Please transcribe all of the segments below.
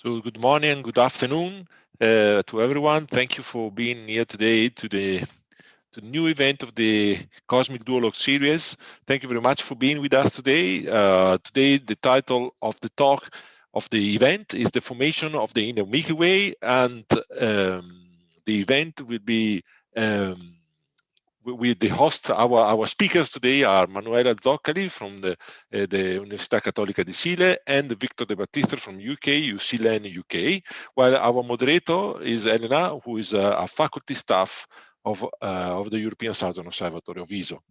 So good morning and good afternoon to everyone. Thank you for being here today to the new event of the Cosmic Duologue series. Thank you very much for being with us today. Today, the title of the talk of the event is the formation of the inner Milky Way, and the event will be with the host. Our speakers today are Manuela Zoccali from the Università Cattolica di Chile and Victor De Battista from UK, UCLan UK, while our moderator is Elena, who is a faculty staff of the European Southern Observatory of ESO.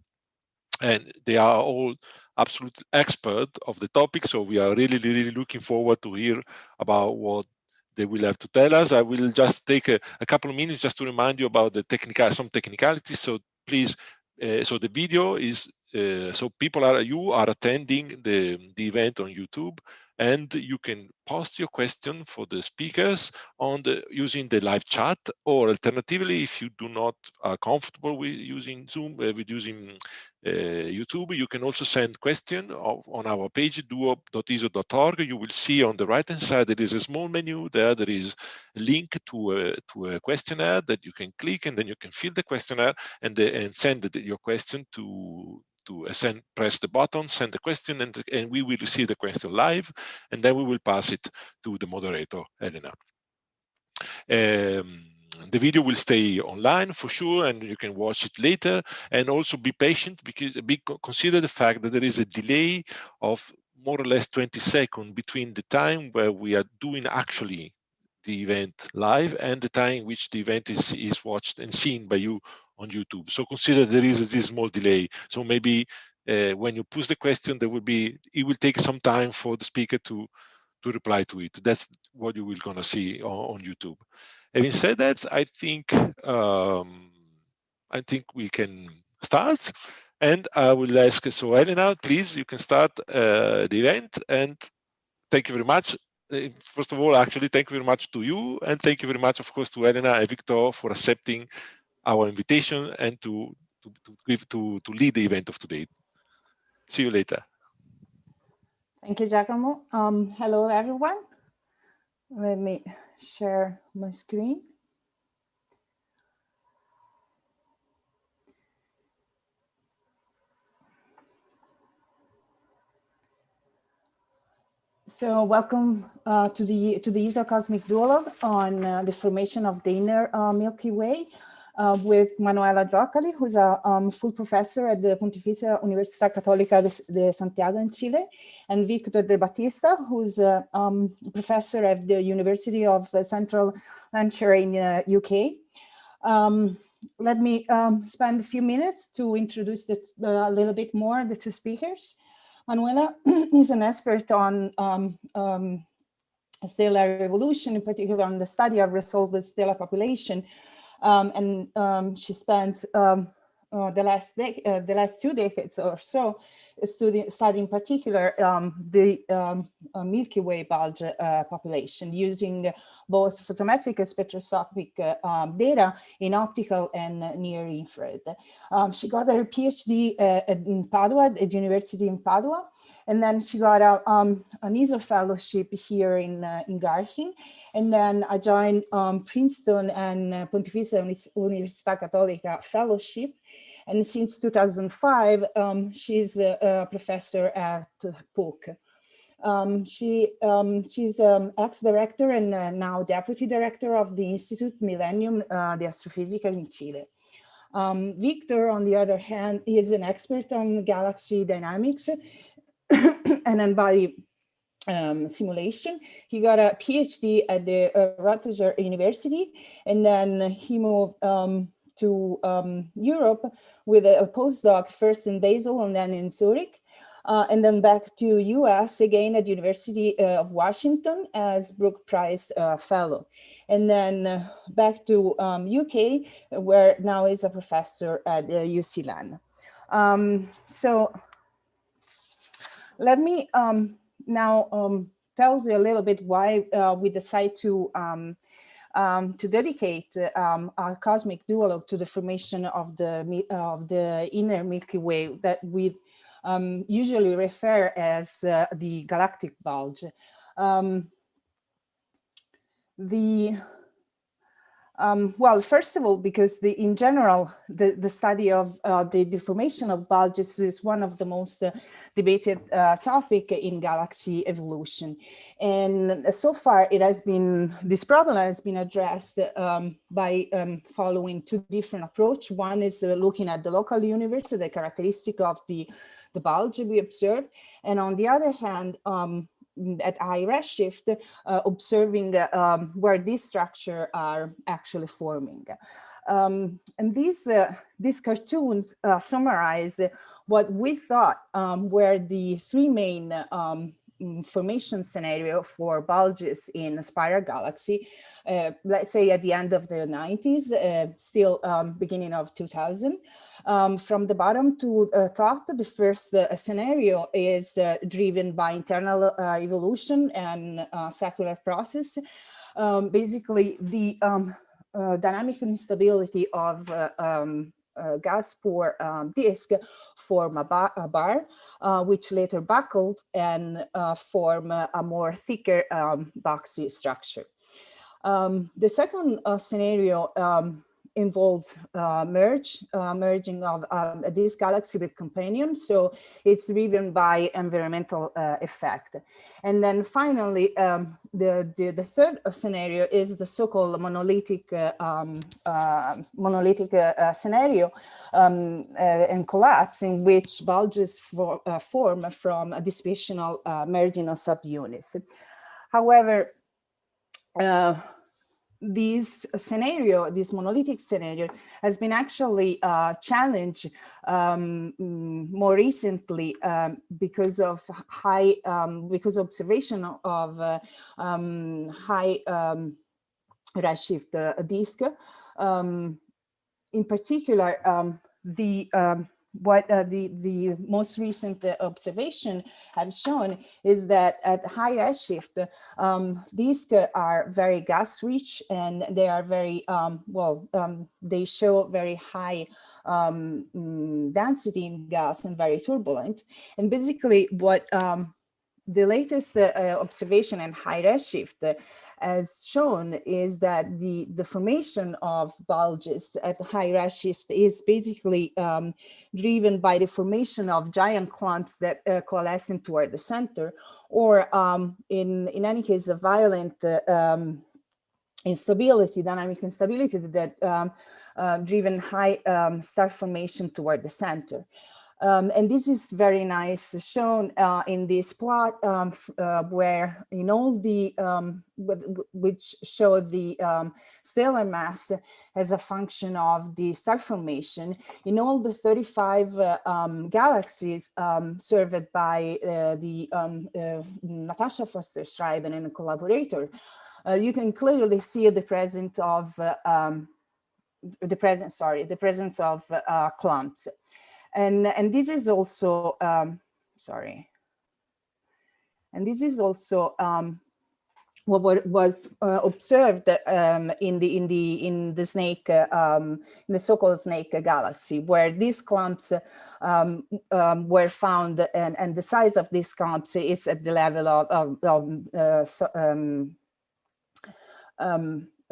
And they are all absolute experts of the topic, so we are really looking forward to hear about what they will have to tell us. I will just take a couple of minutes just to remind you about the some technicalities. So please, so the video is, so you are attending the event on YouTube, and you can post your question for the speakers using the live chat, or alternatively, if you do not are comfortable with using Zoom, with using YouTube, you can also send question on our page duo.eso.org. You will see on the right hand side there is a small menu there. There is a link to a questionnaire that you can click, and then you can fill the questionnaire and send your question to press the button, send the question, and we will receive the question live, and then we will pass it to the moderator, Elena. The video will stay online for sure, and you can watch it later. And also be patient, because consider the fact that there is a delay of more or less 20 seconds between the time where we are doing actually the event live and the time in which the event is watched and seen by you on YouTube. So consider there is this small delay. So maybe when you push the question, it will take some time for the speaker to reply to it. That's what you will gonna see on YouTube. Having said that, I think we can start, and I will ask, so Elena, please, you can start the event, and thank you very much. First of all, actually, thank you very much to you, and thank you very much, of course, to Elena and Victor for accepting our invitation and to lead the event of today. See you later. Thank you, Giacomo. Hello, everyone. Let me share my screen. So welcome to the ESO Cosmic Duologue on the formation of the inner Milky Way with Manuela Zoccali, who's a full professor at the Pontificia Università Cattolica de Santiago in Chile, and Victor De Battista, who's a professor at the University of Central Lancashire in UK. Let me spend a few minutes to introduce a little bit more the two speakers. Manuela is an expert on stellar evolution, in particular on the study of resolved stellar population, and she spent the last 2 decades or so studying in particular the Milky Way bulge population, using both photometric and spectroscopic data in optical and near infrared. She got her PhD in Padua, at the University in Padua, and then she got an ESO fellowship here in Garching, and then I joined Princeton and Pontificia Università Cattolica fellowship. And since 2005, she's a professor at PUC. She's ex-director and now deputy director of the Institute Millennium de Astrofísica in Chile. Victor, on the other hand, is an expert on galaxy dynamics and on-body simulation. He got a PhD at the Rutgers University, and then he moved to Europe with a postdoc, first in Basel and then in Zurich, and then back to US again at University of Washington as Brooke Prize Fellow, and then back to UK, where now is a professor at UCLan. So let me now tell you a little bit why we decide to dedicate our cosmic duologue to the formation of the inner Milky Way, that we usually refer as the galactic bulge. The well, first of all, because in general, the study of the formation of bulges is one of the most debated topic in galaxy evolution. And so far, this problem has been addressed by following two different approaches. One is looking at the local universe, the characteristic of the bulge we observe. And on the other hand, at high redshift, observing where these structures are actually forming. And these cartoons summarize what we thought were the three main formation scenario for bulges in a spiral galaxy, let's say at the end of the 90s, still beginning of 2000. From the bottom to top, the first scenario is driven by internal evolution and secular process. Basically, the dynamic instability of gas pore disk form a bar, which later buckled and form a more thicker boxy structure. The second scenario involves merging of this galaxy with companion. So it's driven by environmental effect. And then finally, the third scenario is the so-called monolithic scenario and collapse, in which bulges form from a distributional merging of subunits. However, this monolithic scenario has been actually challenged more recently because of observation of high redshift disk. In particular, the most recent observation have shown is that at high redshift, disks are very gas rich, and they are very, they show very high density in gas and very turbulent. And basically what the latest observation in high redshift has shown is that the formation of bulges at high redshift is basically driven by the formation of giant clumps that coalesce toward the center, or in any case, a violent instability, dynamic instability that driven high star formation toward the center. And this is very nice shown in this plot where in all the, which show the stellar mass as a function of the star formation. In all the 35 galaxies served by the Natasha Foster-Schreiber and a collaborator, you can clearly see the presence of clumps. And this is also, and this is also what was observed in the snake, in the so-called snake galaxy, where these clumps were found, and the size of these clumps is at the level of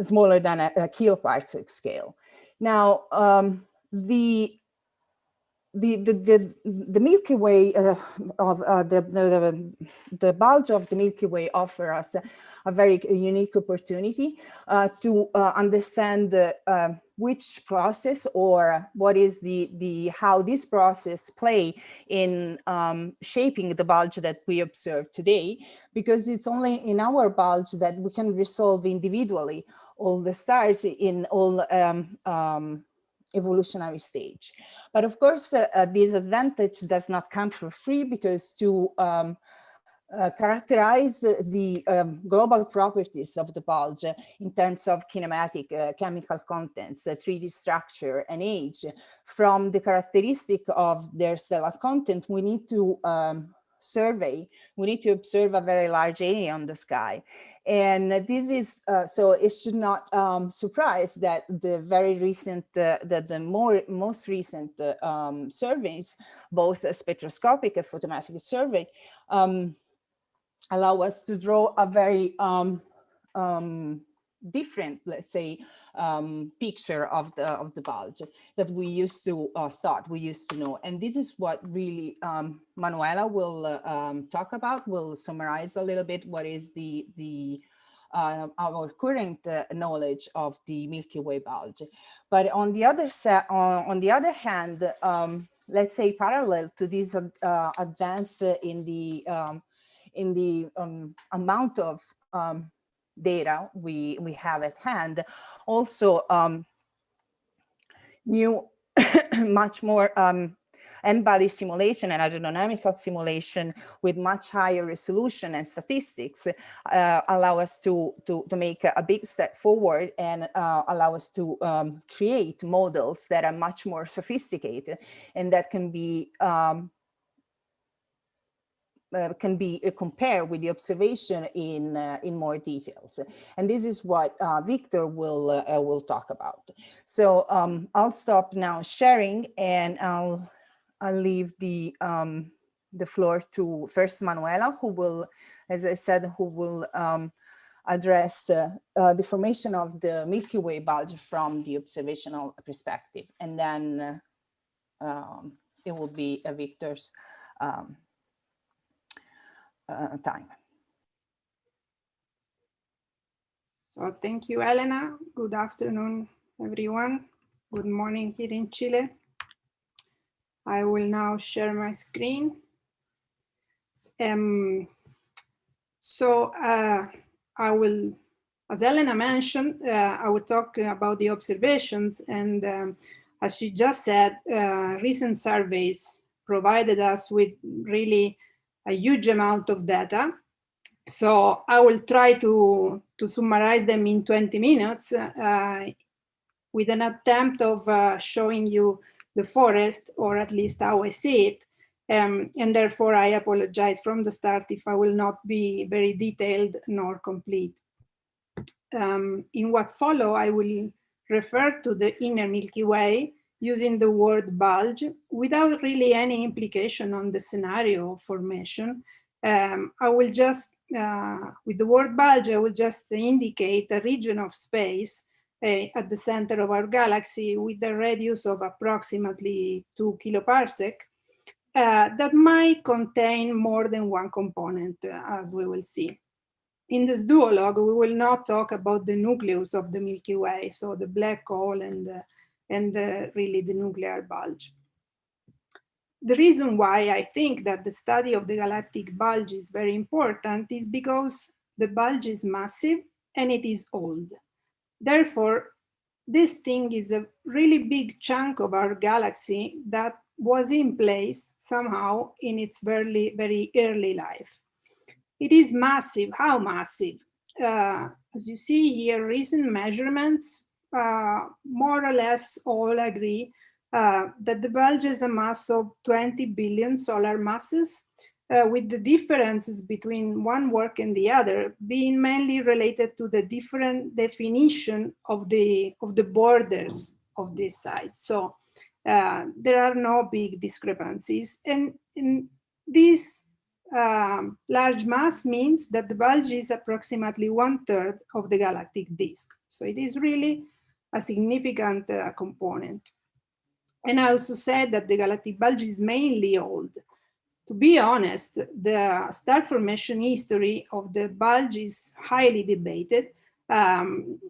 smaller than a kiloparsec scale. Now, the Milky Way the bulge of the Milky Way offer us a very unique opportunity to understand which process, or what is how this process play in shaping the bulge that we observe today, because it's only in our bulge that we can resolve individually all the stars in all evolutionary stage. But of course, this advantage does not come for free, because to characterize the global properties of the bulge in terms of kinematic, chemical contents, 3D structure, and age, from the characteristic of their stellar content, we need to observe a very large area on the sky. And this is, so it should not surprise that the very recent, most recent surveys, both spectroscopic and photometric survey, allow us to draw a very different, let's say, picture of the bulge that we used to know. And this is what really Manuela will talk about. Will summarize a little bit what is our current knowledge of the Milky Way bulge. But on the other hand, let's say parallel to this advance in the amount of data we have at hand, also new much more n-body simulation and aerodynamical simulation with much higher resolution and statistics allow us to make a big step forward and allow us to create models that are much more sophisticated and that can be compared with the observation in more details. And this is what Victor will talk about. So I'll stop now sharing, and I'll leave the floor to first Manuela, who will, as I said, address the formation of the Milky Way bulge from the observational perspective, and then it will be Victor's time. So thank you, Elena. Good afternoon, everyone. Good morning here in Chile. I will now share my screen. So I will, as Elena mentioned, I will talk about the observations, and as she just said, recent surveys provided us with really a huge amount of data. So I will try to summarize them in 20 minutes with an attempt of showing you the forest, or at least how I see it. And therefore I apologize from the start if I will not be very detailed nor complete. In what follow, I will refer to the inner Milky Way using the word bulge without really any implication on the scenario of formation. I will just, with the word bulge, I will just indicate a region of space at the center of our galaxy with a radius of approximately 2 kiloparsec that might contain more than one component, as we will see. In this duologue, we will not talk about the nucleus of the Milky Way, so the black hole and really the nuclear bulge. The reason why I think that the study of the galactic bulge is very important is because the bulge is massive and it is old. Therefore, this thing is a really big chunk of our galaxy that was in place somehow in its very, very early life. It is massive. How massive? As you see here, recent measurements more or less all agree that the bulge has a mass of 20 billion solar masses, with the differences between one work and the other being mainly related to the different definition of the borders of this site. So there are no big discrepancies. And this large mass means that the bulge is approximately 1/3 of the galactic disk. So it is really a significant component. And I also said that the galactic bulge is mainly old. To be honest, the star formation history of the bulge is highly debated.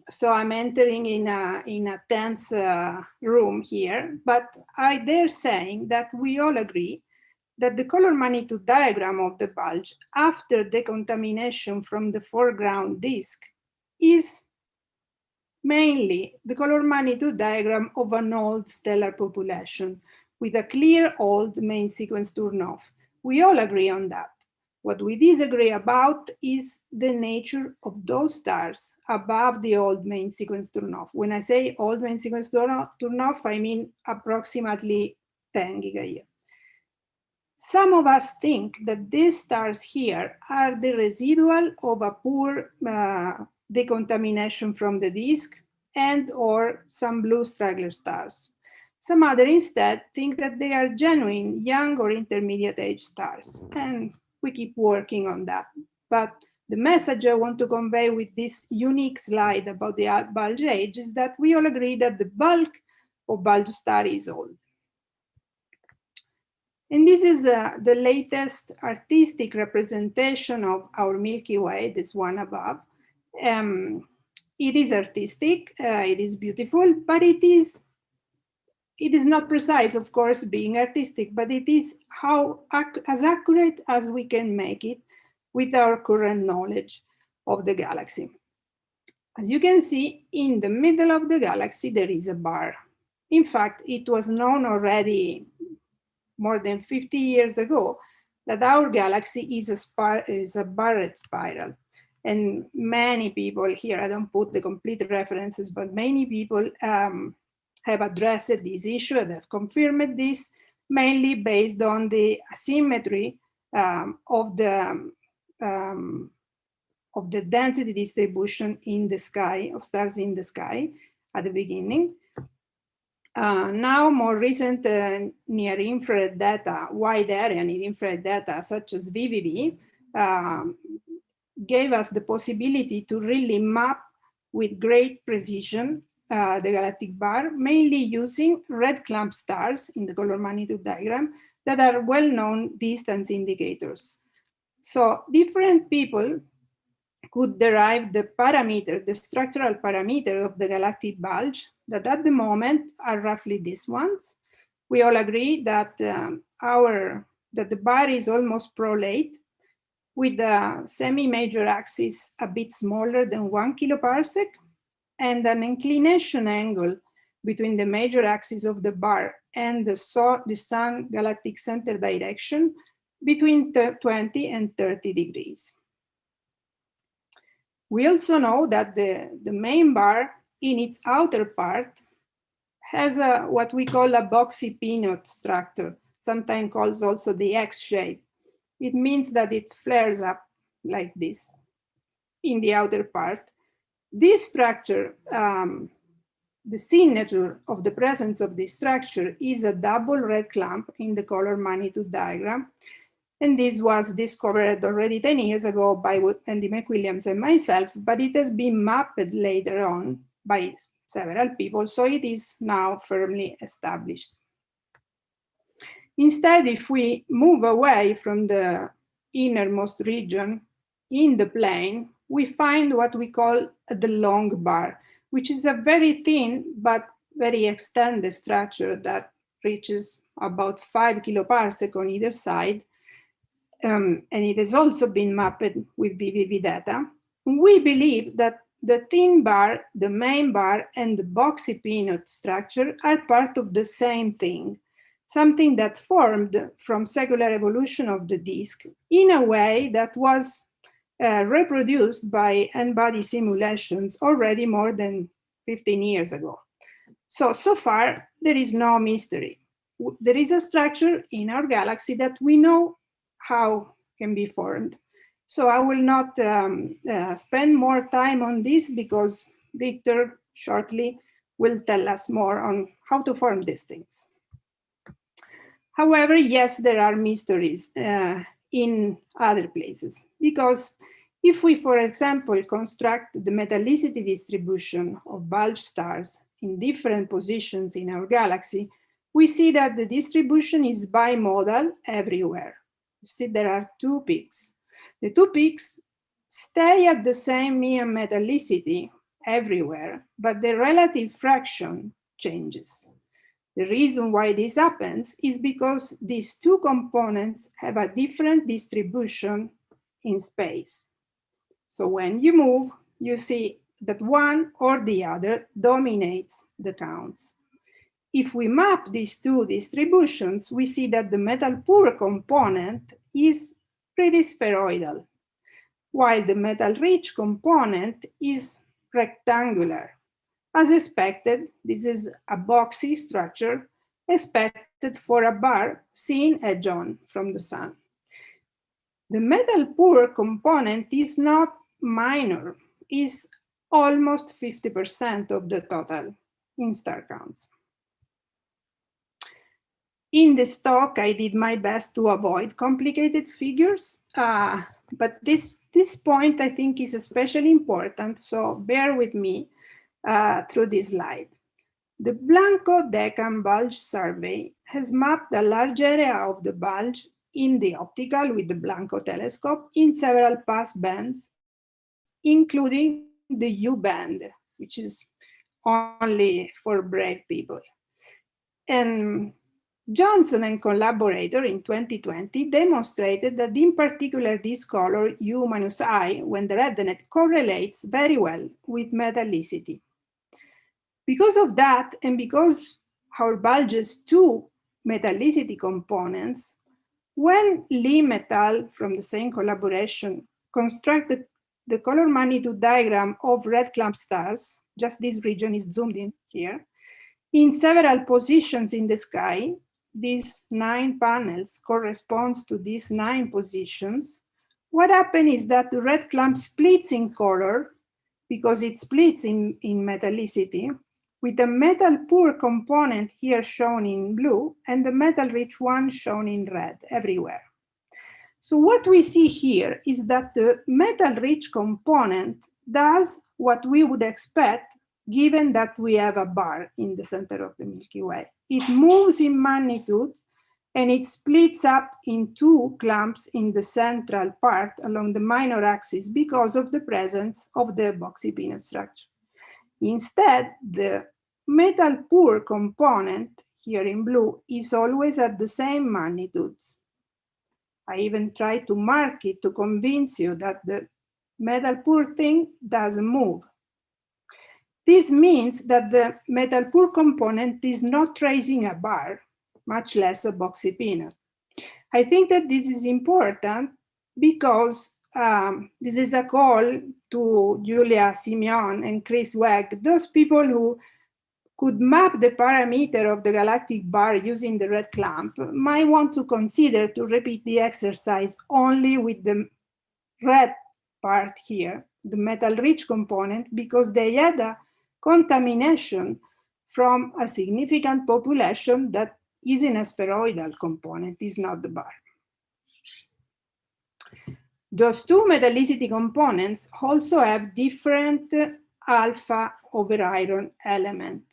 So I'm entering in a tense room here, but I dare saying that we all agree that the color magnitude diagram of the bulge after decontamination from the foreground disk is mainly the color magnitude diagram of an old stellar population with a clear old main sequence turnoff. We all agree on that. What we disagree about is the nature of those stars above the old main sequence turnoff. When I say old main sequence turnoff, I mean approximately 10 gigayear. Some of us think that these stars here are the residual of a poor decontamination from the disk and or some blue straggler stars. Some others instead think that they are genuine young or intermediate age stars, and we keep working on that. But The message I want to convey with this unique slide about the bulge age is that we all agree that the bulk of bulge star is old. And this is the latest artistic representation of our Milky Way, this one above. It is artistic, it is beautiful, but it is not precise, of course, being artistic, but it is as accurate as we can make it with our current knowledge of the galaxy. As you can see, in the middle of the galaxy, there is a bar. In fact, it was known already more than 50 years ago that our galaxy is a barred spiral. And many people here, I don't put the complete references, but many people have addressed this issue and have confirmed this, mainly based on the asymmetry of the density distribution in the sky, of stars in the sky at the beginning. Now, more recent near-infrared data, wide area near-infrared data, such as VVV, gave us the possibility to really map with great precision the galactic bar, mainly using red clump stars in the color magnitude diagram that are well-known distance indicators. So different people could derive the parameter, the structural parameter of the galactic bulge that at the moment are roughly these ones. We all agree that the bar is almost prolate with the semi-major axis a bit smaller than 1 kiloparsec and an inclination angle between the major axis of the bar and the sun galactic center direction between 20 and 30 degrees. We also know that the main bar in its outer part has what we call a boxy peanut structure, sometimes called also the X shape. It means that it flares up like this in the outer part. This structure, the signature of the presence of this structure is a double red clump in the color magnitude diagram. And this was discovered already 10 years ago by Andy McWilliams and myself, but it has been mapped later on by several people, so it is now firmly established. Instead, if we move away from the innermost region in the plane, we find what we call the long bar, which is a very thin but very extended structure that reaches about 5 kiloparsec on either side. And it has also been mapped with VVV data. We believe that the thin bar, the main bar, and the boxy peanut structure are part of the same thing, something that formed from secular evolution of the disk in a way that was reproduced by N-body simulations already more than 15 years ago. So far, there is no mystery. There is a structure in our galaxy that we know how can be formed. So I will not spend more time on this because Victor shortly will tell us more on how to form these things. However, yes, there are mysteries in other places, because if we, for example, construct the metallicity distribution of bulge stars in different positions in our galaxy, we see that the distribution is bimodal everywhere. You see, there are two peaks. The two peaks stay at the same mean metallicity everywhere, but the relative fraction changes. The reason why this happens is because these two components have a different distribution in space. So when you move, you see that one or the other dominates the counts. If we map these two distributions, we see that the metal poor component is pretty spheroidal, while the metal rich component is rectangular. As expected, this is a boxy structure expected for a bar seen edge-on from the sun. The metal poor component is not minor, is almost 50% of the total in star counts. In this talk, I did my best to avoid complicated figures, but this This point, I think, is especially important, so bear with me through this slide. The Blanco-Deccan bulge survey has mapped a large area of the bulge in the optical with the Blanco telescope in several pass bands, including the U band, which is only for brave people. And Johnson and collaborator in 2020 demonstrated that in particular this color U-I, when the reddening correlates very well with metallicity. Because of that, and because our bulges two metallicity components, when Lee Metal from the same collaboration constructed the color magnitude diagram of red clump stars, just this region is zoomed in here, in several positions in the sky, these 9 panels corresponds to these 9 positions. What happened is that the red clump splits in color because it splits in metallicity, with the metal poor component here shown in blue and the metal rich one shown in red everywhere. So what we see here is that the metal rich component does what we would expect given that we have a bar in the center of the Milky Way. It moves in magnitude and it splits up in 2 clumps in the central part along the minor axis because of the presence of the boxy peanut structure. Instead, the metal poor component here in blue is always at the same magnitudes. I even tried to mark it to convince you that the metal poor thing doesn't move. This means that the metal poor component is not tracing a bar, much less a boxy peanut. I think that this is important because this is a call to Julia Simeon and Chris Wegg, those people who could map the parameter of the galactic bar using the red clump might want to consider to repeat the exercise only with the red part here, the metal rich component, because they had a contamination from a significant population that is an aspheroidal component, is not the bar. Those two metallicity components also have different alpha over iron element.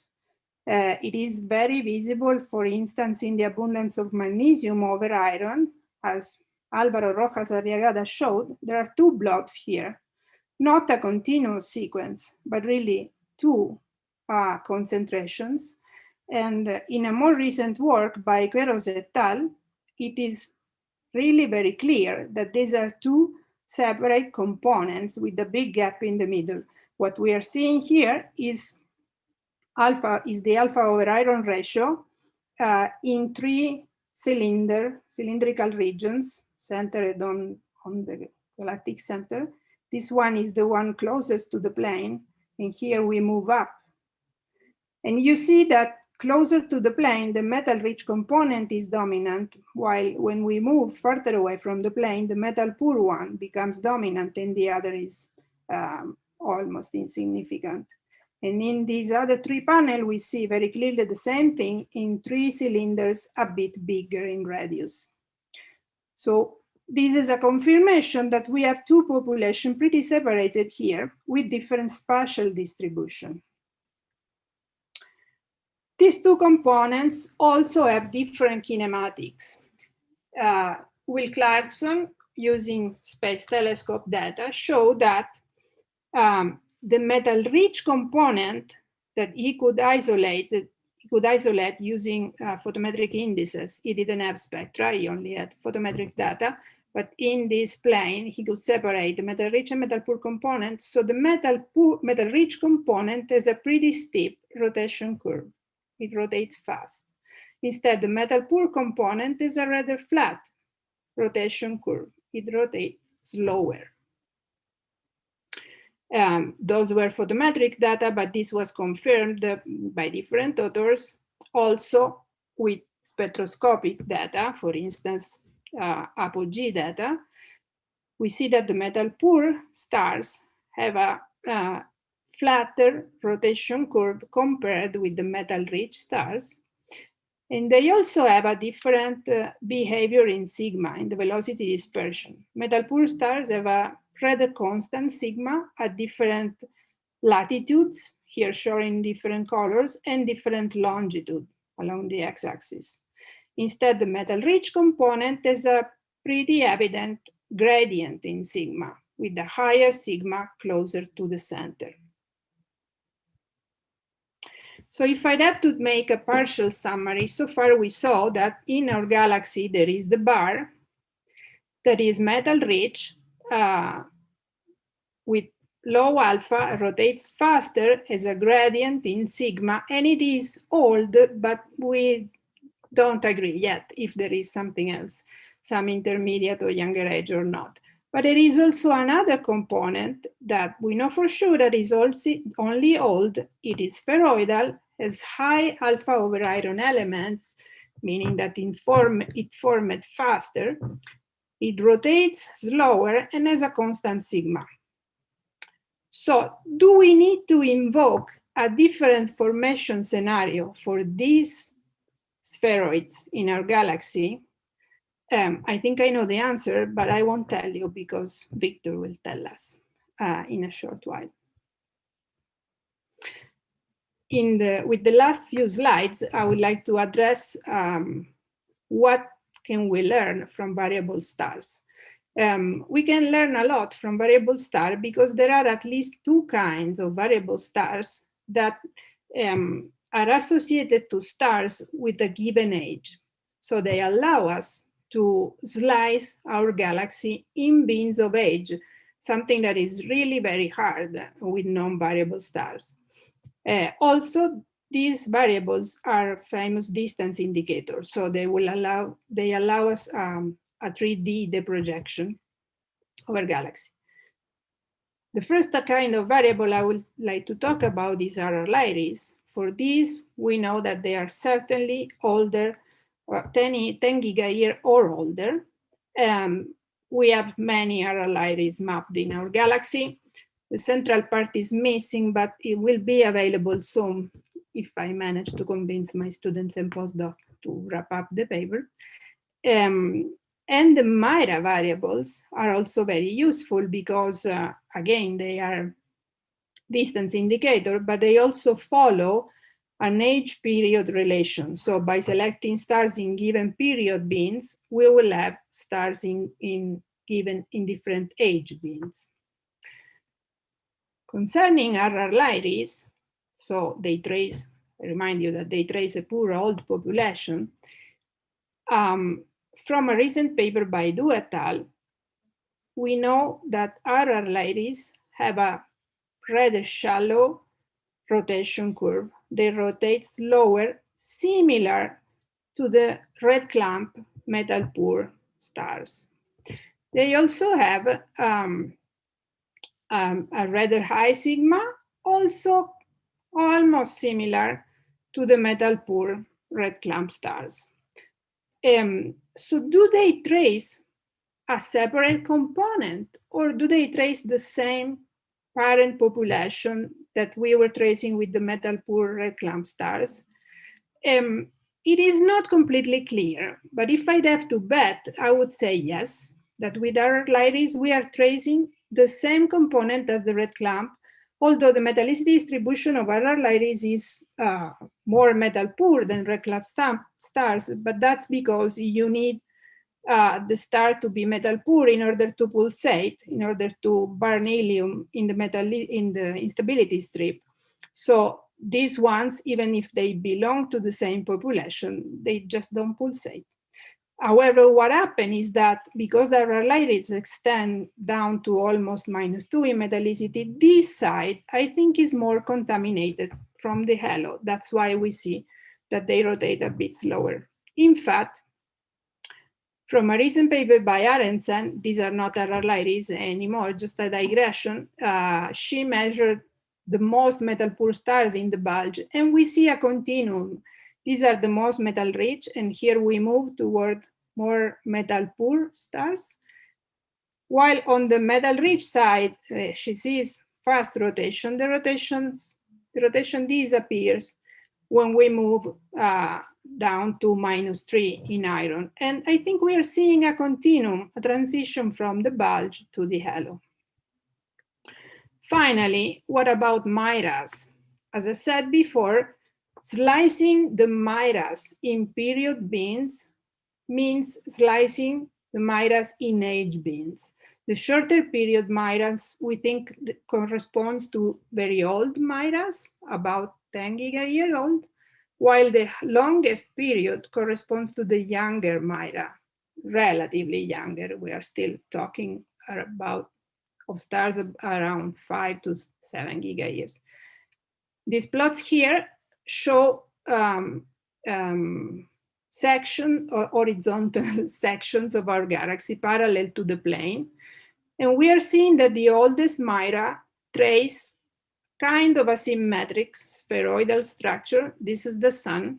It is very visible, for instance, in the abundance of magnesium over iron, as Álvaro Rojas Arriagada showed. There are 2 blobs here, not a continuous sequence, but really 2 concentrations. And in a more recent work by Queiroz et al., it is really very clear that these are 2 separate components with a big gap in the middle. What we are seeing here is the alpha over iron ratio in 3 cylindrical regions centered on the galactic center. This one is the one closest to the plane, and here we move up. And you see that closer to the plane, the metal-rich component is dominant, while when we move further away from the plane, the metal-poor one becomes dominant and the other is almost insignificant. And in these other 3 panels, we see very clearly the same thing in 3 cylinders a bit bigger in radius. So this is a confirmation that we have 2 populations pretty separated here with different spatial distribution. These 2 components also have different kinematics. Will Clarkson, using Space Telescope data, showed that the metal-rich component that he could isolate using photometric indices. He didn't have spectra, he only had photometric data, but in this plane, he could separate the metal-rich and metal-poor components. So the metal-rich component has a pretty steep rotation curve. It rotates fast. Instead, the metal-poor component is a rather flat rotation curve. It rotates slower. Those were photometric data, but this was confirmed by different authors, also with spectroscopic data, for instance, apogee data. We see that the metal-poor stars have a flatter rotation curve compared with the metal-rich stars. And they also have a different behavior in sigma, in the velocity dispersion. Metal-poor stars have a rather constant sigma at different latitudes, here showing different colors, and different longitude along the x-axis. Instead, the metal-rich component has a pretty evident gradient in sigma, with the higher sigma closer to the center. So if I'd have to make a partial summary, so far we saw that in our galaxy there is the bar that is metal-rich with low alpha, rotates faster, has a gradient in sigma, and it is old, but we don't agree yet if there is something else, some intermediate or younger age or not. But there is also another component that we know for sure that is also only old. It is spheroidal, has high alpha over iron elements, meaning that it formed faster. It rotates slower and has a constant sigma. So do we need to invoke a different formation scenario for these spheroids in our galaxy? I think I know the answer, but I won't tell you because Victor will tell us in a short while. With the last few slides, I would like to address what can we learn from variable stars. We can learn a lot from variable stars because there are at least two kinds of variable stars that are associated to stars with a given age. So they allow us to slice our galaxy in bins of age, something that is really very hard with non-variable stars. Also, these variables are famous distance indicators, so they allow us a 3D deprojection of our galaxy. The first kind of variable I would like to talk about is RR Lyris. For these, we know that they are certainly older, 10 gigayear or older. We have many RR Lyris mapped in our galaxy. The central part is missing, but it will be available soon if I manage to convince my students and postdoc to wrap up the paper. And the Myra variables are also very useful because, again, they are distance indicator, but they also follow an age period relation. So by selecting stars in given period bins, we will have stars in different age bins. Concerning RR Lyris, so they trace, I remind you that they trace a poor old population. From a recent paper by Du et al., we know that RR Lyris have a rather shallow rotation curve. They rotate slower, similar to the red clamp metal poor stars. They also have a rather high sigma, also almost similar to the metal poor red clamp stars. So do they trace a separate component, or do they trace the same parent population that we were tracing with the metal poor red clamp stars? It is not completely clear, but if I'd have to bet, I would say yes, that with RR Lyris, we are tracing the same component as the red clamp, although the metallicity distribution of RR Lyris is more metal poor than red clamp stars, but that's because you need the star to be metal poor in order to pulsate, in order to burn helium in the instability strip. So these ones, even if they belong to the same population, they just don't pulsate. However, what happened is that because the RR Lyris extend down to almost -2 in metallicity, this side, I think, is more contaminated from the halo. That's why we see that they rotate a bit slower. In fact, from a recent paper by Arensen, these are not RR Lyris anymore, just a digression. She measured the most metal poor stars in the bulge, and we see a continuum. These are the most metal rich, and here we move toward more metal poor stars. While on the metal rich side, she sees fast rotation. The rotation disappears when we move down to -3 in iron. And I think we are seeing a continuum, a transition from the bulge to the halo. Finally, what about Miras? As I said before, slicing the Miras in period bins means slicing the Miras in age bins. The shorter period Miras we think corresponds to very old Miras, about 10 gigayear old, while the longest period corresponds to the younger Mira, relatively younger. We are still talking about of stars around 5 to 7 gigayears. These plots here show section or horizontal sections of our galaxy parallel to the plane. And we are seeing that the oldest Mira trace kind of a symmetric spheroidal structure. This is the sun.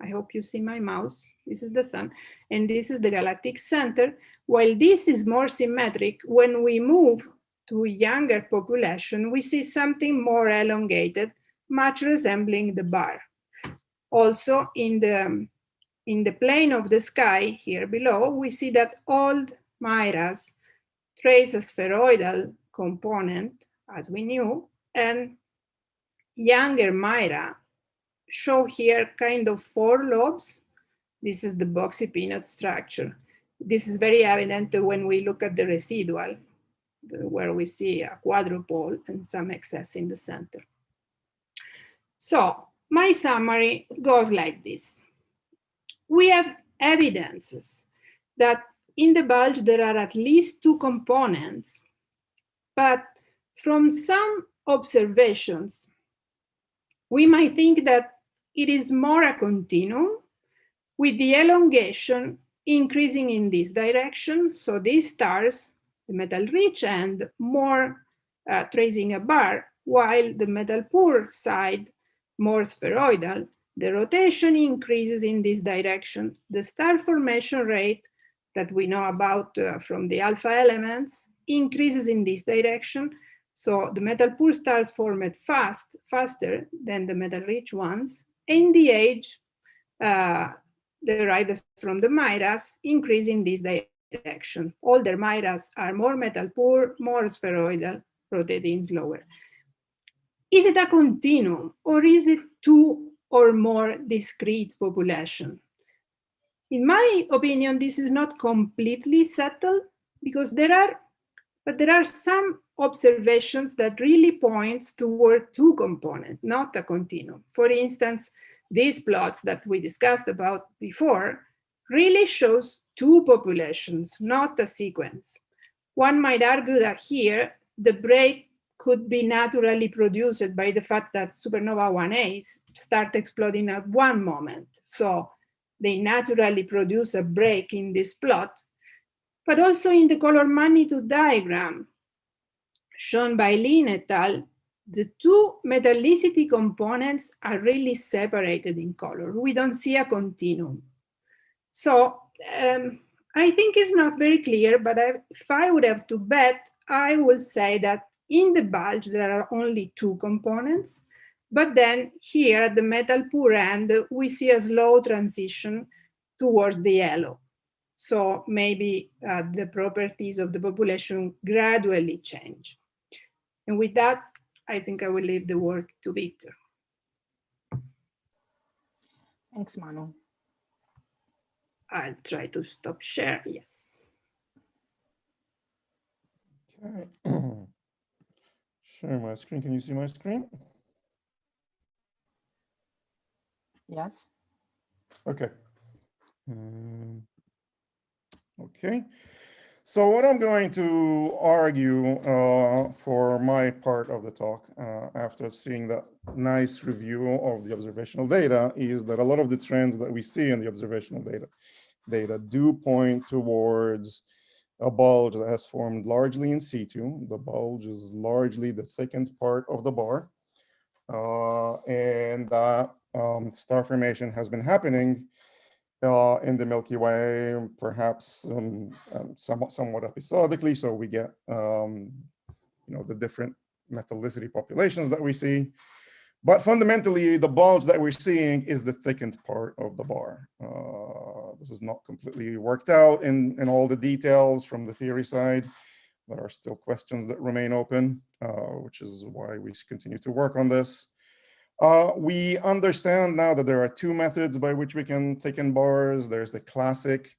I hope you see my mouse. This is the sun. And this is the galactic center. While this is more symmetric, when we move to a younger population, we see something more elongated, much resembling the bar. Also, in the plane of the sky here below, we see that old Miras trace a spheroidal component, as we knew, and younger Mira show here kind of 4 lobes. This is the boxy peanut structure. This is very evident when we look at the residual, where we see a quadrupole and some excess in the center. So my summary goes like this. We have evidences that in the bulge there are at least 2 components, but from some observations, we might think that it is more a continuum, with the elongation increasing in this direction. So these stars, the metal rich end, more tracing a bar, while the metal poor side, more spheroidal. The rotation increases in this direction. The star formation rate that we know about from the alpha elements increases in this direction. So the metal poor stars formed faster than the metal rich ones. And the age derived from the Miras increase in this direction. Older Miras are more metal poor, more spheroidal, rotating slower. Is it a continuum, or is it 2 or more discrete populations? In my opinion, this is not completely settled, because there are some observations that really points toward 2 components, not a continuum. For instance, these plots that we discussed about before really shows 2 populations, not a sequence. One might argue that here, the break could be naturally produced by the fact that supernova 1As start exploding at one moment. So they naturally produce a break in this plot. But also in the color magnitude diagram shown by Lin et al., the 2 metallicity components are really separated in color. We don't see a continuum. So I think it's not very clear, but if I would have to bet, I would say that in the bulge, there are only 2 components. But then here at the metal poor end, we see a slow transition towards the yellow. So maybe the properties of the population gradually change. And with that, I think I will leave the word to Victor. Thanks, Manu. I'll try to stop share, yes. Okay. Share my screen. Can you see my screen? Yes. Okay. Okay. So what I'm going to argue for my part of the talk, after seeing that nice review of the observational data, is that a lot of the trends that we see in the observational data do point towards a bulge that has formed largely in situ. The bulge is largely the thickened part of the bar. And star formation has been happening in the Milky Way, perhaps somewhat episodically. So we get the different metallicity populations that we see. But fundamentally, the bulge that we're seeing is the thickened part of the bar. This is not completely worked out in all the details from the theory side, There are still questions that remain open, which is why we continue to work on this. We understand now that there are two methods by which we can thicken bars. There's the classic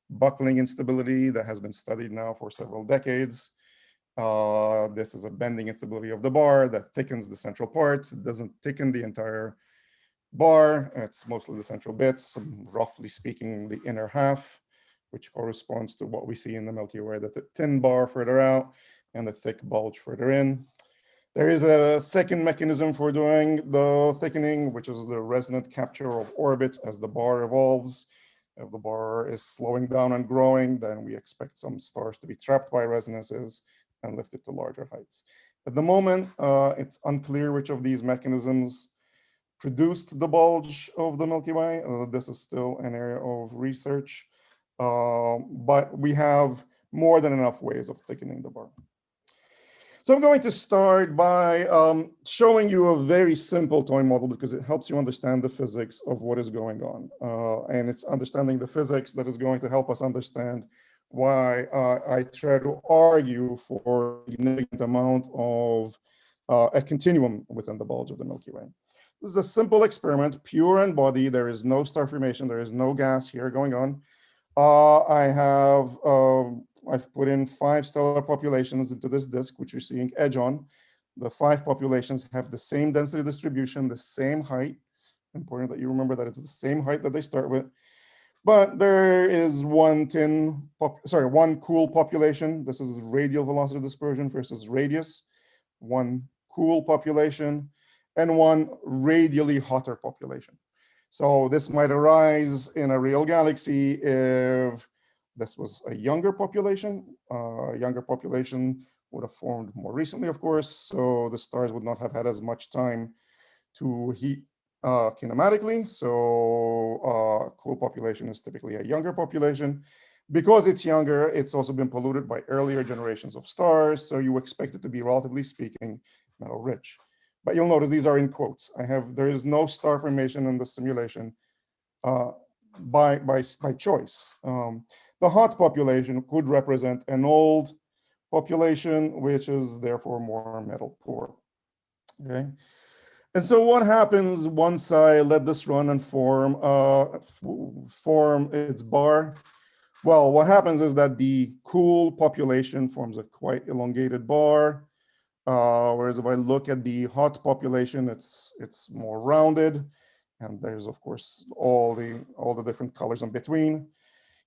buckling instability that has been studied now for several decades. This is a bending instability of the bar that thickens the central parts. It doesn't thicken the entire bar. It's mostly the central bits, roughly speaking, the inner half, which corresponds to what we see in the Milky Way, the thin bar further out and the thick bulge further in. There is a second mechanism for doing the thickening, which is the resonant capture of orbits as the bar evolves. If the bar is slowing down and growing, then we expect some stars to be trapped by resonances and lifted to larger heights. At the moment, it's unclear which of these mechanisms produced the bulge of the Milky Way. This is still an area of research, but we have more than enough ways of thickening the bar. So I'm going to start by showing you a very simple toy model because it helps you understand the physics of what is going on. And it's understanding the physics that is going to help us understand why I try to argue for a significant amount of a continuum within the bulge of the Milky Way. This is a simple experiment, pure and body. There is no star formation. There is no gas here going on. I've put in 5 stellar populations into this disk, which you're seeing edge on. The 5 populations have the same density distribution, the same height. Important that you remember that it's the same height that they start with. But there is one cool population. This is radial velocity dispersion versus radius. One cool population and one radially hotter population. So this might arise in a real galaxy if this was a younger population. Younger population would have formed more recently, of course, so the stars would not have had as much time to heat kinematically. So cool population is typically a younger population. Because it's younger, it's also been polluted by earlier generations of stars, so you expect it to be, relatively speaking, metal rich. But you'll notice these are in quotes. There is no star formation in the simulation by choice. The hot population could represent an old population, which is therefore more metal poor. Okay. And so what happens once I let this run and form its bar? Well, what happens is that the cool population forms a quite elongated bar. Whereas if I look at the hot population, it's more rounded, and there's of course all the different colors in between.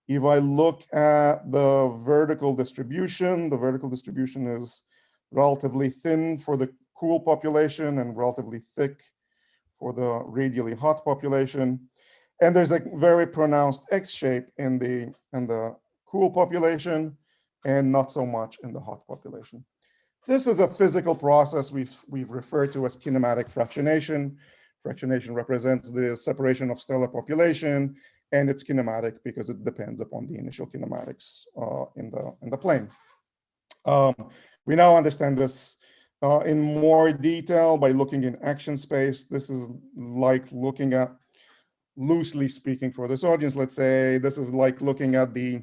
If I look at the vertical distribution is relatively thin for the cool population and relatively thick for the radially hot population. And there's a very pronounced X shape in the cool population and not so much in the hot population. This is a physical process we've referred to as kinematic fractionation. Fractionation represents the separation of stellar population, and it's kinematic because it depends upon the initial kinematics in the plane. We now understand this in more detail by looking in action space. This is like looking at, loosely speaking for this audience, let's say this is like looking at the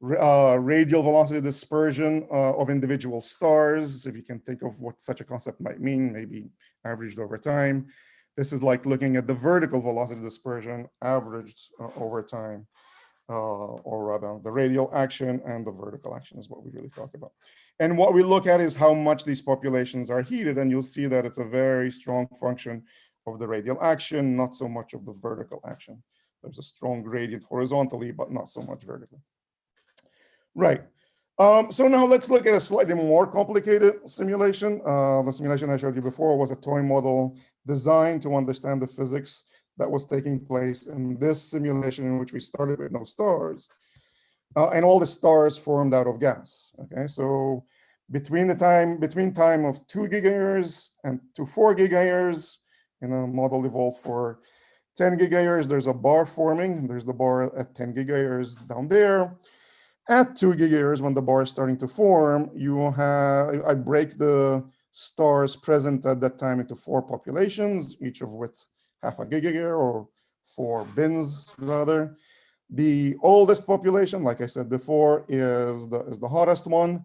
radial velocity dispersion of individual stars, if you can think of what such a concept might mean, maybe averaged over time. This is like looking at the vertical velocity dispersion averaged over time, or rather the radial action and the vertical action is what we really talk about. And what we look at is how much these populations are heated, and you'll see that it's a very strong function of the radial action, not so much of the vertical action. There's a strong gradient horizontally, but not so much vertically. Right. So now let's look at a slightly more complicated simulation. The simulation I showed you before was a toy model designed to understand the physics that was taking place in this simulation in which we started with no stars. And all the stars formed out of gas. Okay, so between time of 2 gigayears and to 4 gigayears, in a model evolved for 10 gigayears, there's a bar forming. There's the bar at 10 gigayears down there. At 2 gigayears, when the bar is starting to form, I break the stars present at that time into 4 populations, each of which half a gigayear, or 4 bins rather. The oldest population, like I said before, is the hottest one.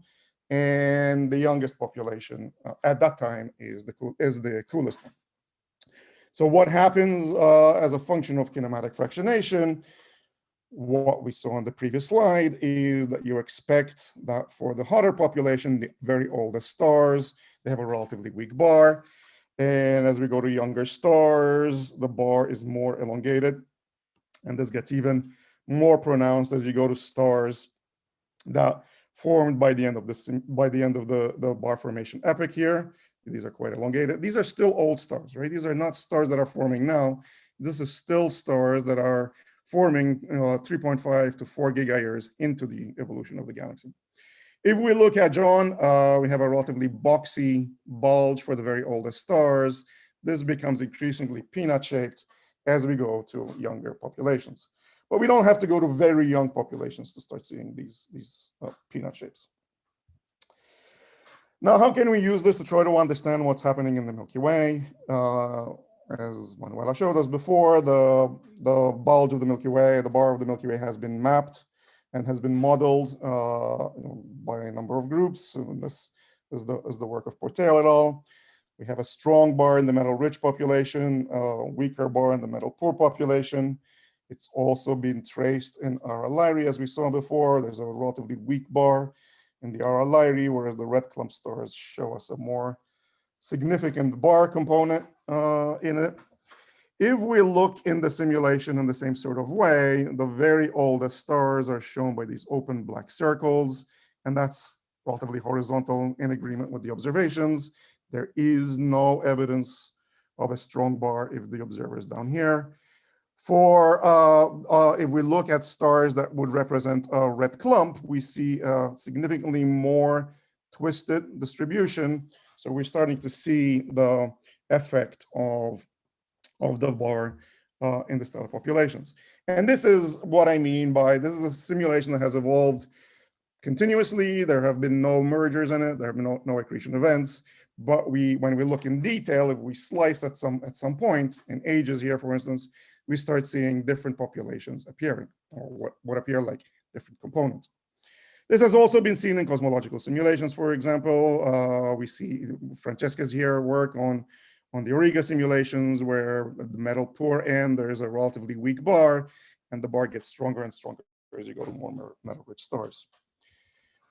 and the youngest population at that time is the coolest one. So what happens as a function of kinematic fractionation, what we saw on the previous slide is that you expect that for the hotter population, the very oldest stars, they have a relatively weak bar. And as we go to younger stars, the bar is more elongated. And this gets even more pronounced as you go to stars that formed by the end of the bar formation epoch here. These are quite elongated. These are still old stars, right? These are not stars that are forming now. This is still stars that are forming 3.5 to 4 gigayears into the evolution of the galaxy. If we look at John, we have a relatively boxy bulge for the very oldest stars. This becomes increasingly peanut-shaped as we go to younger populations. But we don't have to go to very young populations to start seeing these peanut shapes. Now, how can we use this to try to understand what's happening in the Milky Way? As Manuela showed us before, the bulge of the Milky Way, the bar of the Milky Way has been mapped and has been modeled by a number of groups. And this is the work of Portail et al. We have a strong bar in the metal-rich population, a weaker bar in the metal-poor population. It's also been traced in Ara Lyrae, as we saw before. There's a relatively weak bar in the Ara Lyrae, whereas the red clump stars show us a more significant bar component in it. If we look in the simulation in the same sort of way, the very oldest stars are shown by these open black circles, and that's relatively horizontal in agreement with the observations. There is no evidence of a strong bar if the observer is down here. For if we look at stars that would represent a red clump, we see a significantly more twisted distribution. So we're starting to see the effect of the bar in the stellar populations. And this is what I mean by, this is a simulation that has evolved continuously. There have been no mergers in it. There have been no accretion events. But when we look in detail, if we slice at some point in ages here, for instance, we start seeing different populations appearing, or what appear like different components. This has also been seen in cosmological simulations, for example. We see Francesca's here work on the Auriga simulations, where at the metal poor end, there's a relatively weak bar, and the bar gets stronger and stronger as you go to more metal-rich stars.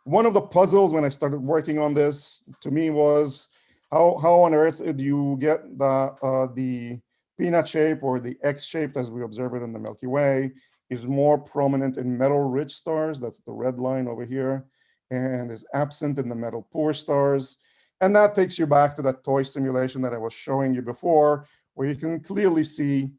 One of the puzzles when I started working on this, to me, was how on earth do you get the peanut shape, or the X shape as we observe it in the Milky Way, is more prominent in metal-rich stars. That's the red line over here, and is absent in the metal-poor stars. And that takes you back to that toy simulation that I was showing you before, where you can clearly see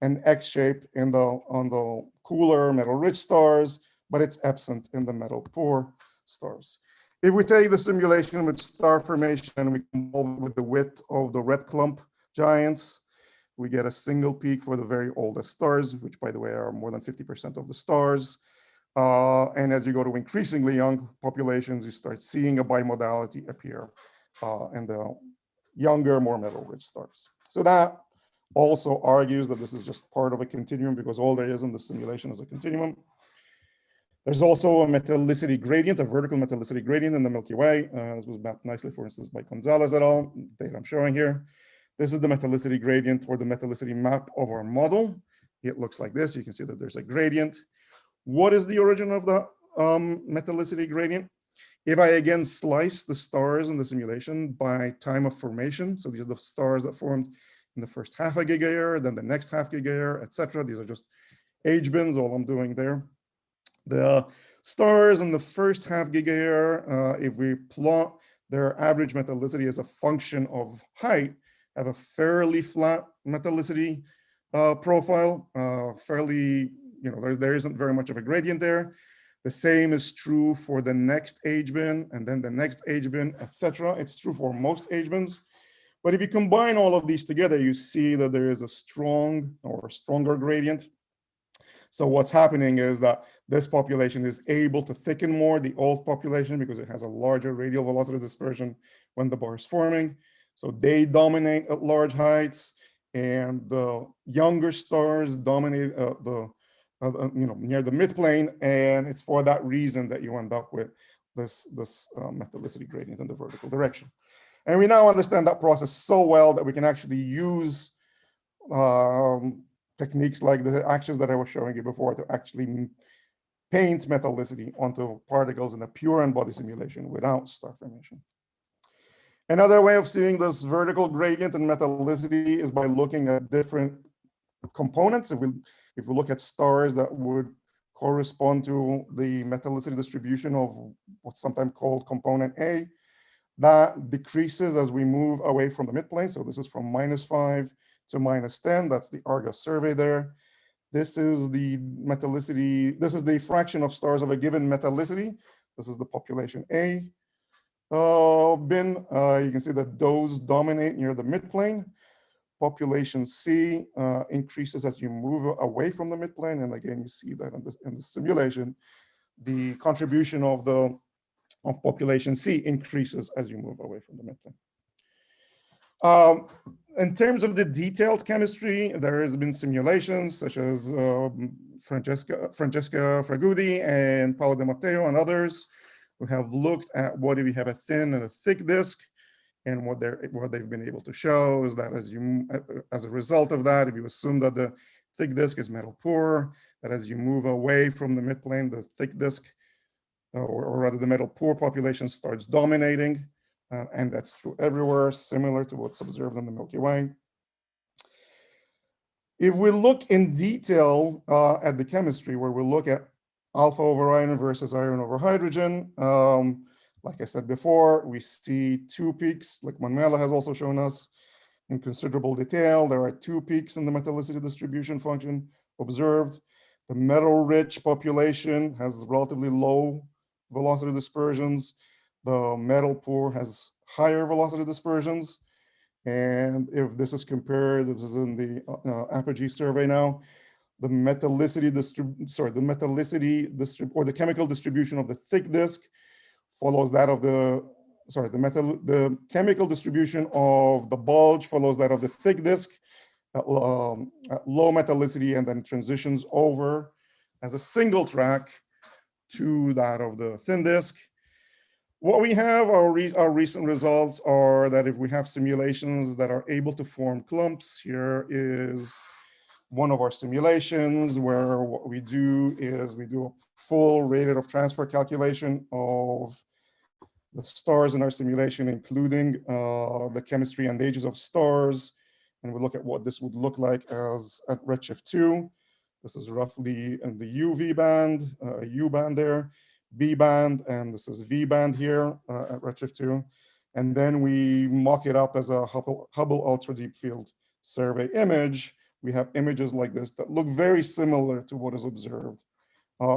an X shape on the cooler metal-rich stars, but it's absent in the metal-poor stars. If we take the simulation with star formation and we involve it with the width of the red clump giants, we get a single peak for the very oldest stars, which, by the way, are more than 50% of the stars. And as you go to increasingly young populations, you start seeing a bimodality appear in the younger, more metal-rich stars. So that also argues that this is just part of a continuum, because all there is in the simulation is a continuum. There's also a metallicity gradient, a vertical metallicity gradient in the Milky Way. This was mapped nicely, for instance, by Gonzalez et al., data I'm showing here. This is the metallicity gradient, or the metallicity map of our model. It looks like this. You can see that there's a gradient. What is the origin of the metallicity gradient? If I again slice the stars in the simulation by time of formation, so these are the stars that formed in the first half a gigayear, then the next half gigayear, etc. These are just age bins, all I'm doing there. The stars in the first half gigayear, if we plot their average metallicity as a function of height, have a fairly flat metallicity profile, there isn't very much of a gradient there. The same is true for the next age bin, and then the next age bin, etc. It's true for most age bins. But if you combine all of these together, you see that there is a strong or stronger gradient. So what's happening is that this population is able to thicken more, the old population, because it has a larger radial velocity dispersion when the bar is forming. So they dominate at large heights, and the younger stars dominate near the midplane, and it's for that reason that you end up with this metallicity gradient in the vertical direction. And we now understand that process so well that we can actually use techniques like the actions that I was showing you before to actually paint metallicity onto particles in a pure n-body simulation without star formation. Another way of seeing this vertical gradient in metallicity is by looking at different components. If we look at stars that would correspond to the metallicity distribution of what's sometimes called component A, that decreases as we move away from the midplane. So this is from -5 to -10. That's the Argus survey there. This is the metallicity. This is the fraction of stars of a given metallicity. This is the population A bin. You can see that those dominate near the midplane. Population C increases as you move away from the midplane. And again, you see that in the simulation, the contribution of population C increases as you move away from the midplane. In terms of the detailed chemistry, there has been simulations such as Francesca Fragudi and Paolo De Matteo and others who have looked at what if you have a thin and a thick disk, and what they've been able to show is that as a result of that, if you assume that the thick disk is metal poor, that as you move away from the midplane, the thick disk, or rather the metal poor population starts dominating. And that's true everywhere, similar to what's observed in the Milky Way. If we look in detail at the chemistry, where we look at alpha over iron versus iron over hydrogen, like I said before, we see two peaks, like Manuela has also shown us in considerable detail. There are two peaks in the metallicity distribution function observed. The metal-rich population has relatively low velocity dispersions. The metal poor has higher velocity dispersions. And if this is compared, this is in the Apogee survey now, the chemical distribution of the thick disk follows that of the chemical distribution of the bulge follows that of the thick disk at low metallicity, and then transitions over as a single track to that of the thin disk. What we have, our recent results are that if we have simulations that are able to form clumps, here is one of our simulations where what we do is we do a full rate of transfer calculation of the stars in our simulation, including the chemistry and ages of stars. And we look at what this would look like as at redshift 2. This is roughly in the UV band, U band there, B band, and this is V band here at redshift 2. And then we mock it up as a Hubble Ultra Deep Field Survey image. We have images like this that look very similar to what is observed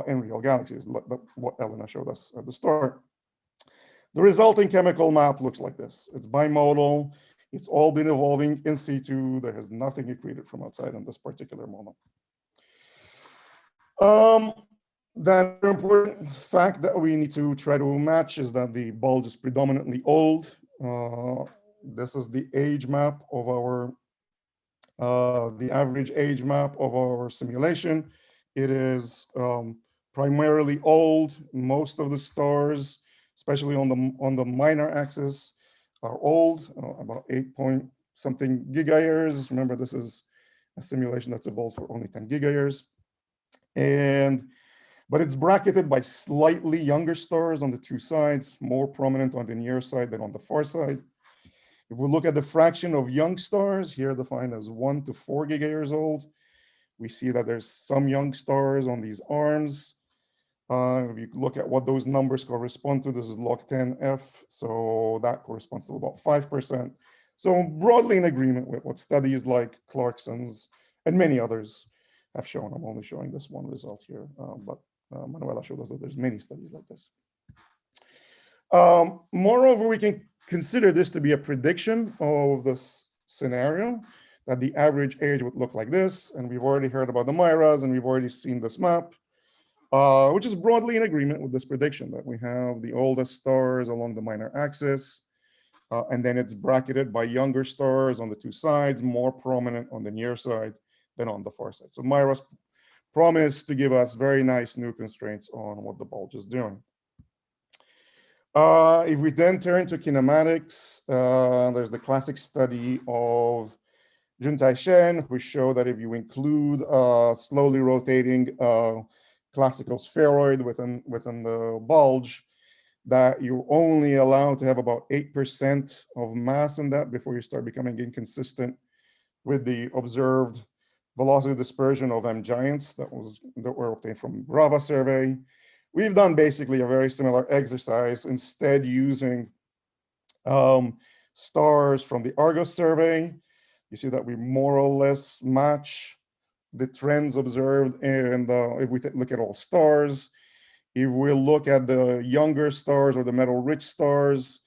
in real galaxies, what Elena showed us at the start. The resulting chemical map looks like this. It's bimodal. It's all been evolving in situ. There has nothing accreted from outside in this particular moment. The important fact that we need to try to match is that the bulge is predominantly old. This is the age map of our, the average age map of our simulation. It is primarily old. Most of the stars, especially on the minor axis, are old, about 8-point-something gigayears. Remember, this is a simulation that's evolved for only 10 gigayears. But it's bracketed by slightly younger stars on the two sides, more prominent on the near side than on the far side. If we look at the fraction of young stars, here defined as 1 to 4 gigayears old, we see that there's some young stars on these arms. If you look at what those numbers correspond to, this is log 10F, so that corresponds to about 5%. So broadly in agreement with what studies like Clarkson's and many others have shown. I'm only showing this one result here, but Manuela showed us that there's many studies like this. Moreover, we can consider this to be a prediction of this scenario, that the average age would look like this. And we've already heard about the Myras, and we've already seen this map, which is broadly in agreement with this prediction, that we have the oldest stars along the minor axis, and then it's bracketed by younger stars on the two sides, more prominent on the near side than on the far side. So Myras promised to give us very nice new constraints on what the bulge is doing. If we then turn to kinematics, there's the classic study of Juntai Shen, who showed that if you include slowly rotating classical spheroid within the bulge, that you're only allowed to have about 8% of mass in that before you start becoming inconsistent with the observed velocity dispersion of M giants that were obtained from Brava survey. We've done basically a very similar exercise, instead using stars from the Argus survey. You see that we more or less match the trends observed, and if we look at all stars. If we look at the younger stars or the metal-rich stars,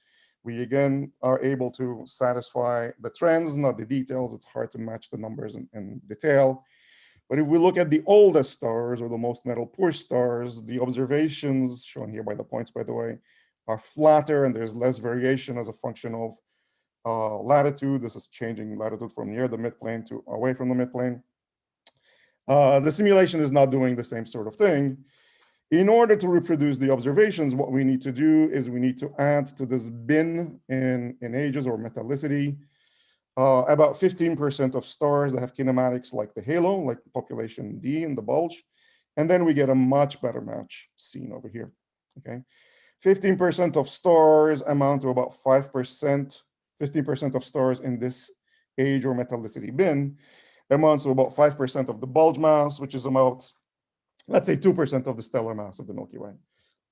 we again are able to satisfy the trends, not the details. It's hard to match the numbers in detail. But if we look at the oldest stars or the most metal-poor stars, the observations, shown here by the points, by the way, are flatter, and there's less variation as a function of latitude. This is changing latitude from near the midplane to away from the midplane. The simulation is not doing the same sort of thing. In order to reproduce the observations, what we need to do is we need to add to this bin in ages or metallicity about 15% of stars that have kinematics like the halo, like population D in the bulge. And then we get a much better match seen over here, okay? 15% of stars amount to about 5%. 15% of stars in this age or metallicity bin amounts to about 5% of the bulge mass, which is about, let's say, 2% of the stellar mass of the Milky Way.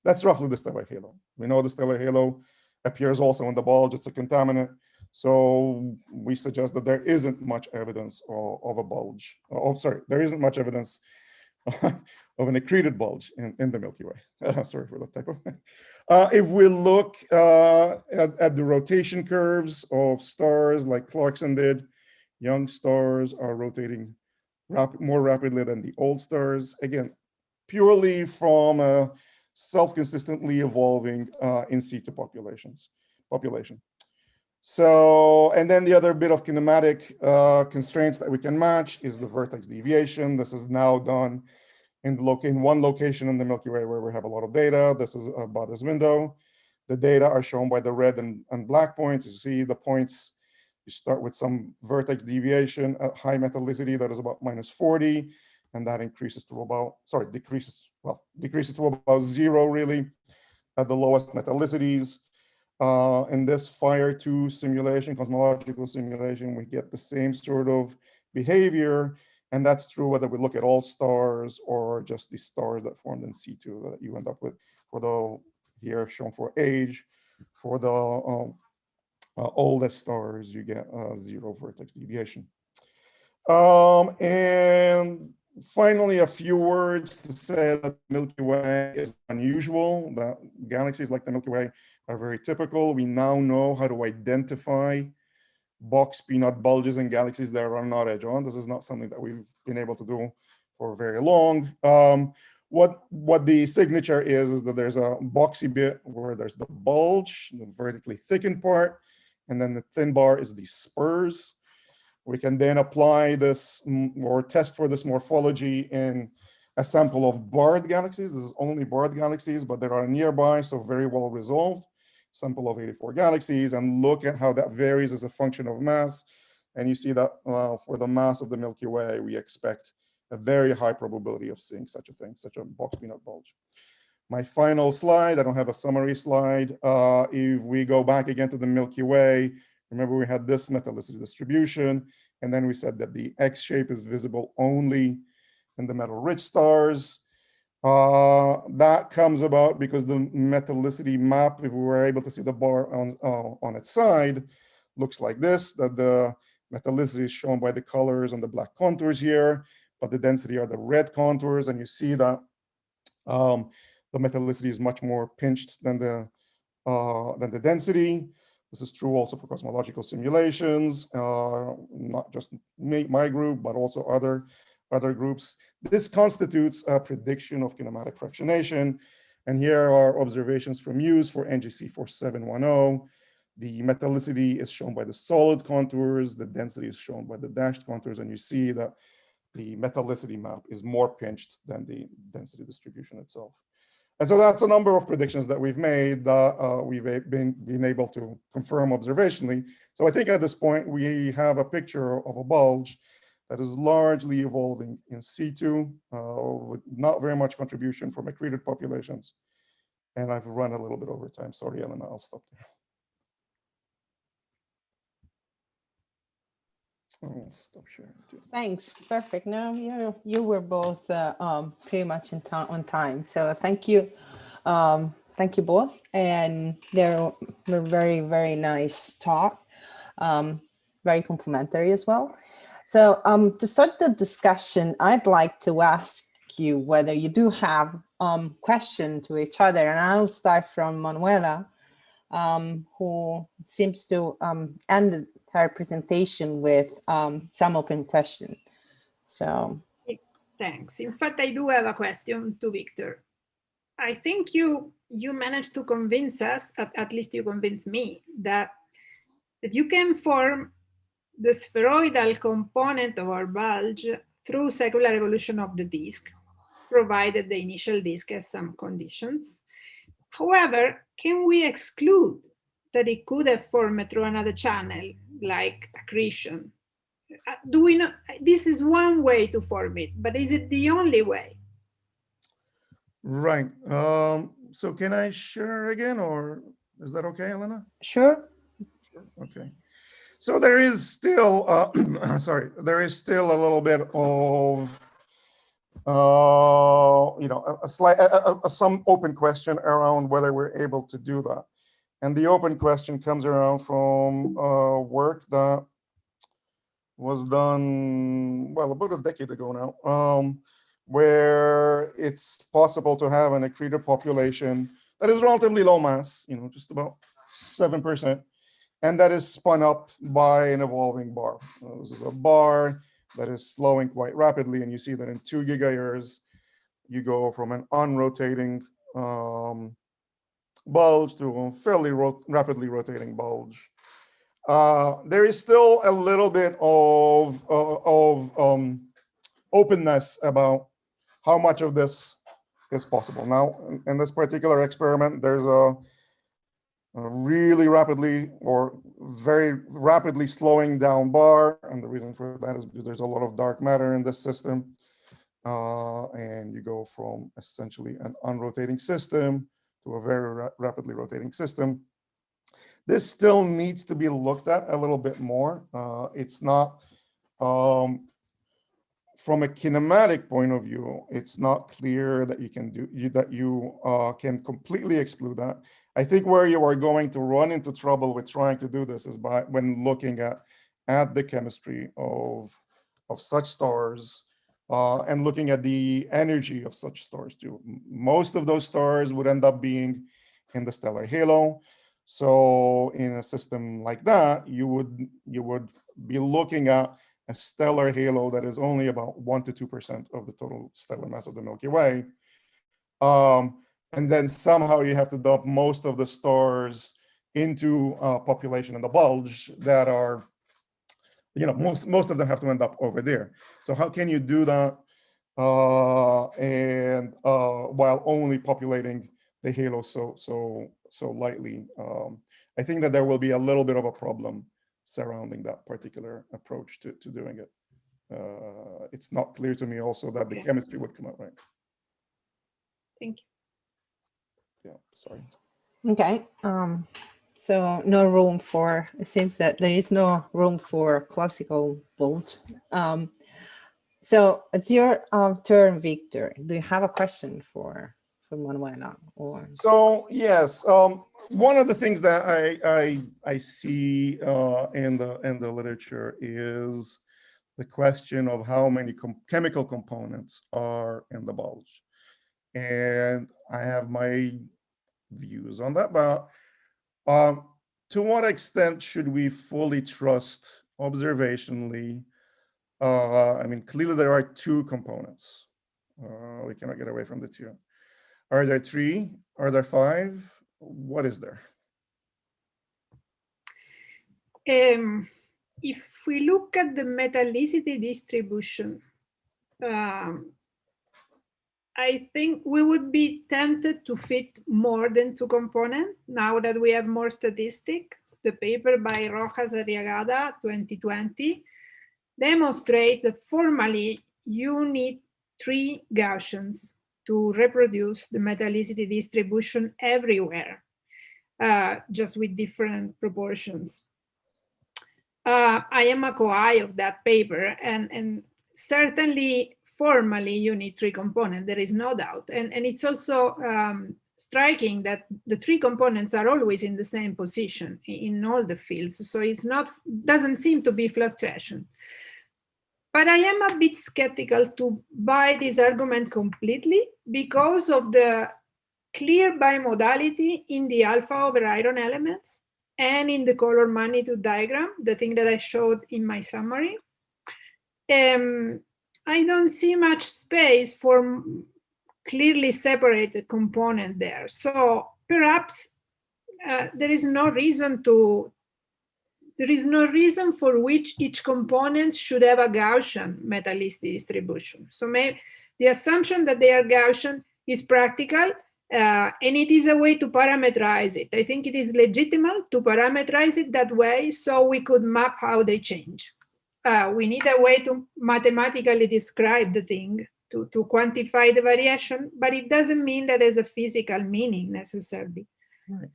That's roughly the stellar halo. We know the stellar halo appears also in the bulge. It's a contaminant. So we suggest that there isn't much evidence of a bulge. There isn't much evidence of an accreted bulge in the Milky Way. Sorry for that typo. If we look at the rotation curves of stars like Clarkson did, young stars are rotating more rapidly than the old stars. Again, purely from self-consistently evolving in situ population. So, and then the other bit of kinematic constraints that we can match is the vertex deviation. This is now done in one location in the Milky Way where we have a lot of data. This is about this window. The data are shown by the red and black points. You see the points, you start with some vertex deviation at high metallicity that is about -40, and that increases to about, decreases to about 0 really at the lowest metallicities. In this FIRE2 simulation, cosmological simulation, we get the same sort of behavior, and that's true whether we look at all stars or just the stars that formed in situ that you end up with. For the here shown for age, for the oldest stars, you get 0 vertex deviation. And finally, a few words to say that the Milky Way is unusual, that galaxies like the Milky Way are very typical. We now know how to identify box peanut bulges in galaxies that are not edge-on. This is not something that we've been able to do for very long. What the signature is that there's a boxy bit where there's the bulge, the vertically thickened part, and then the thin bar is the spurs. We can then apply this or test for this morphology in a sample of barred galaxies. This is only barred galaxies, but there are nearby, so very well resolved. Sample of 84 galaxies, and look at how that varies as a function of mass. And you see that for the mass of the Milky Way, we expect a very high probability of seeing such a thing, such a box peanut bulge. My final slide, I don't have a summary slide. If we go back again to the Milky Way, remember we had this metallicity distribution, and then we said that the X shape is visible only in the metal-rich stars. That comes about because the metallicity map, if we were able to see the bar on its side, looks like this, that the metallicity is shown by the colors on the black contours here, but the density are the red contours, and you see that the metallicity is much more pinched than the density. This is true also for cosmological simulations, not just my group, but also other groups. This constitutes a prediction of kinematic fractionation. And here are observations from use for NGC 4710. The metallicity is shown by the solid contours, the density is shown by the dashed contours, and you see that the metallicity map is more pinched than the density distribution itself. And so that's a number of predictions that we've made that we've been able to confirm observationally. So I think at this point, we have a picture of a bulge that is largely evolving in situ with not very much contribution from accreted populations. And I've run a little bit over time. Sorry, Elena, I'll stop there. I'll stop sharing too. Thanks. Perfect. No, you were both pretty much on time. So thank you. Thank you both. And they were very, very nice talk. Very complimentary as well. So to start the discussion, I'd like to ask you whether you do have question to each other. And I'll start from Manuela, who seems to end her presentation with some open question. So thanks. In fact, I do have a question to Victor. I think you managed to convince us, at least you convinced me, that you can form the spheroidal component of our bulge through secular evolution of the disk, provided the initial disk has some conditions. However, can we exclude that it could have formed through another channel, like accretion? Do we know? This is one way to form it, but is it the only way? Right. So can I share again, or is that okay, Elena? sure. Okay. So there is still, sorry, there is still a little bit of, some open question around whether we're able to do that. And the open question comes around from work that was done, well, about a decade ago now, where it's possible to have an accreted population that is relatively low mass, just about 7%. And that is spun up by an evolving bar. This is a bar that is slowing quite rapidly. And you see that in 2 gigayears, you go from an unrotating bulge to a fairly rapidly rotating bulge. There is still a little bit of openness about how much of this is possible. Now, in this particular experiment, there's a really rapidly or very rapidly slowing down bar. And the reason for that is because there's a lot of dark matter in this system. And you go from essentially an unrotating system to a very rapidly rotating system. This still needs to be looked at a little bit more. It's not, from a kinematic point of view, it's not clear that you can can completely exclude that. I think where you are going to run into trouble with trying to do this is when looking at the chemistry of such stars and looking at the energy of such stars too. Most of those stars would end up being in the stellar halo. So in a system like that, you would be looking at a stellar halo that is only about 1 to 2% of the total stellar mass of the Milky Way. And then somehow you have to dump most of the stars into a population in the bulge that are, most of them have to end up over there. So how can you do that and while only populating the halo so lightly? I think that there will be a little bit of a problem surrounding that particular approach to doing it. It's not clear to me also that the chemistry would come out right. Thank you. Yeah, sorry. Okay. So no room for, it seems that there is no room for classical bulge. So it's your turn, Victor. Do you have a question for Manuela? Or? So yes, one of the things that I see in the literature is the question of how many chemical components are in the bulge, and I have my views on that. But to what extent should we fully trust observationally? I mean, clearly there are 2 components. We cannot get away from the 2. Are there 3? Are there 5? What is there? If we look at the metallicity distribution, I think we would be tempted to fit more than 2 components now that we have more statistic. The paper by Rojas Arriagada, 2020, demonstrate that formally you need 3 Gaussians to reproduce the metallicity distribution everywhere, just with different proportions. I am a co-I of that paper, and certainly formally you need 3 components, there is no doubt. And it's also striking that the 3 components are always in the same position in all the fields. So it's not, doesn't seem to be fluctuation. But I am a bit skeptical to buy this argument completely because of the clear bimodality in the alpha over iron elements and in the color magnitude diagram, the thing that I showed in my summary. I don't see much space for clearly separated component there. So perhaps there is no reason for which each component should have a Gaussian metallicity distribution. So maybe the assumption that they are Gaussian is practical, and it is a way to parameterize it. I think it is legitimate to parameterize it that way so we could map how they change. We need a way to mathematically describe the thing, to quantify the variation, but it doesn't mean that there's a physical meaning necessarily. Right.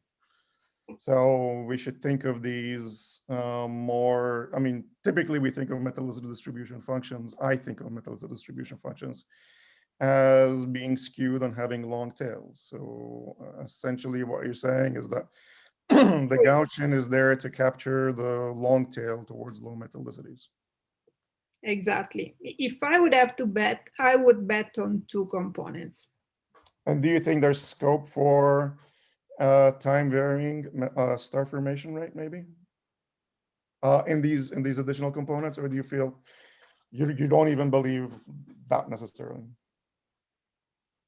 So we should think of these more, I mean, typically we think of metallicity distribution functions. I think of metallicity distribution functions as being skewed on having long tails. So essentially what you're saying is that the Gaussian is there to capture the long tail towards low metallicities. Exactly. If I would have to bet, I would bet on 2 components. And do you think there's scope for time varying star formation rate maybe in these additional components, or do you feel you don't even believe that necessarily?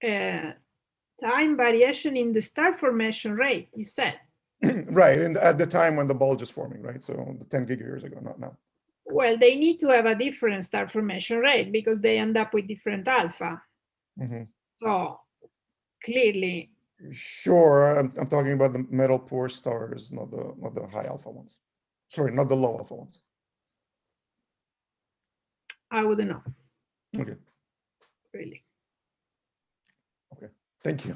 Time variation in the star formation rate, you said. Right, and at the time when the bulge is forming, right? So 10 gigayears ago, not now. Well, they need to have a different star formation rate because they end up with different alpha. Mm-hmm. So clearly. Sure, I'm talking about the metal poor stars, not the high alpha ones. Sorry, not the low alpha ones. I wouldn't know. Okay. Really. Okay, thank you.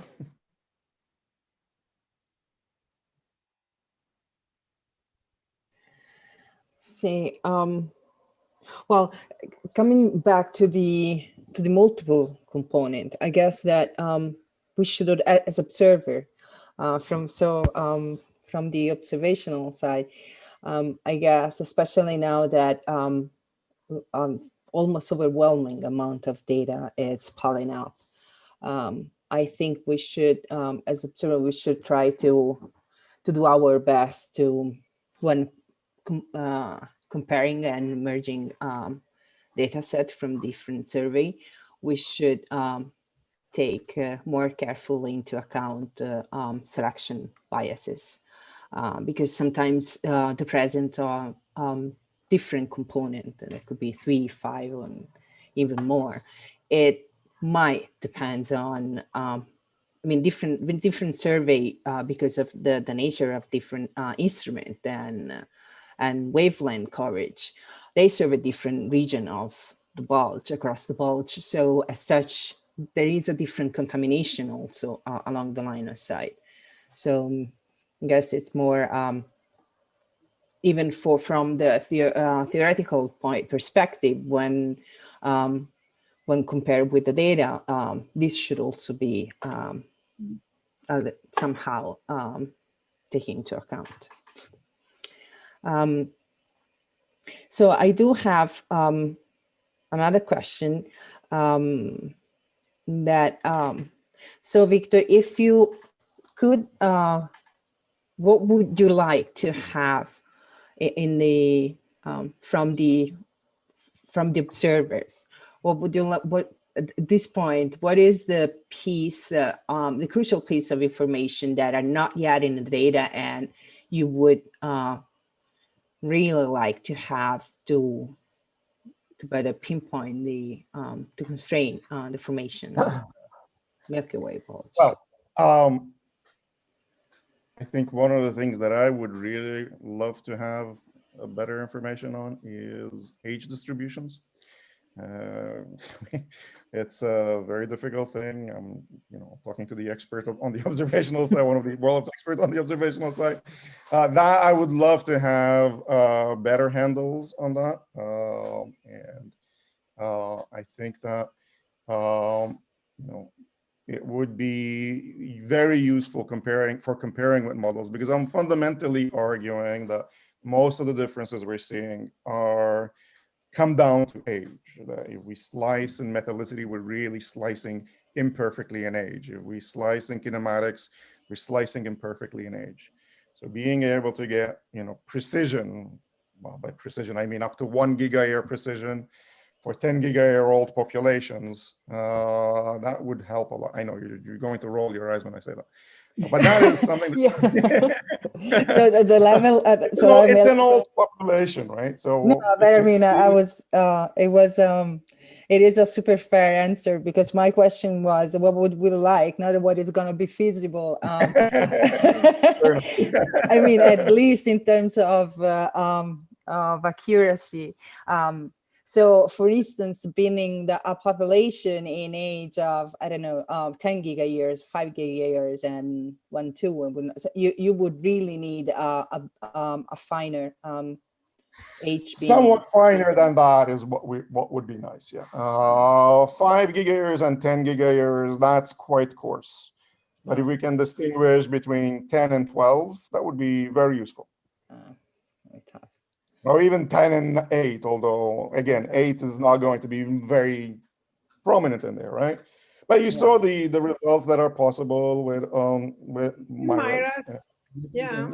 See, well, coming back to the multiple component, I guess that we should, as observer, from the observational side, I guess, especially now that almost overwhelming amount of data is piling up, I think we should, as observer, we should try to do our best to, when comparing and merging data set from different survey, we should take more carefully into account selection biases, because sometimes the present are different component, that could be 3, 5, and even more. It might depend on I mean, different survey because of the nature of different instrument and wavelength coverage. They serve a different region of the bulge, across the bulge. So as such, there is a different contamination also along the line of sight. So I guess it's more, even from the theoretical perspective, when compared with the data, this should also be somehow taken into account. So I do have another question that, so Victor, if you could, what would you like to have in the, from the observers? What would you like, at this point, what is the piece, the crucial piece of information that are not yet in the data and you would really like to have to better pinpoint the, to constrain the formation? Milky Way bulge? Well, I think one of the things that I would really love to have better information on is age distributions. It's a very difficult thing. I'm, talking to the expert on the observational side, one of the world's experts on the observational side. That I would love to have better handles on that, and I think that it would be very useful comparing with models, because I'm fundamentally arguing that most of the differences we're seeing come down to age. That if we slice in metallicity, we're really slicing imperfectly in age. If we slice in kinematics, we're slicing imperfectly in age. So being able to get, precision, well, by precision, I mean up to 1 gigayear precision for 10 gigayear-old populations, that would help a lot. I know you're going to roll your eyes when I say that, but that is something. So the level. So it's an old population, right? So no, but I mean, it is a super fair answer, because my question was, what would we like, not what is going to be feasible. I mean, at least in terms of accuracy. So, for instance, being a population in age of, I don't know, 10 gigayears, 5 gigayears, and 1, 2, you would really need a finer age. Somewhat finer than that is what would be nice. Yeah, 5 gigayears and 10 gigayears, that's quite coarse. But if we can distinguish between 10 and 12, that would be very useful. Very tough. Or even 10 and 8, although again, 8 is not going to be very prominent in there, right? But you saw the results that are possible with Miras. Yeah,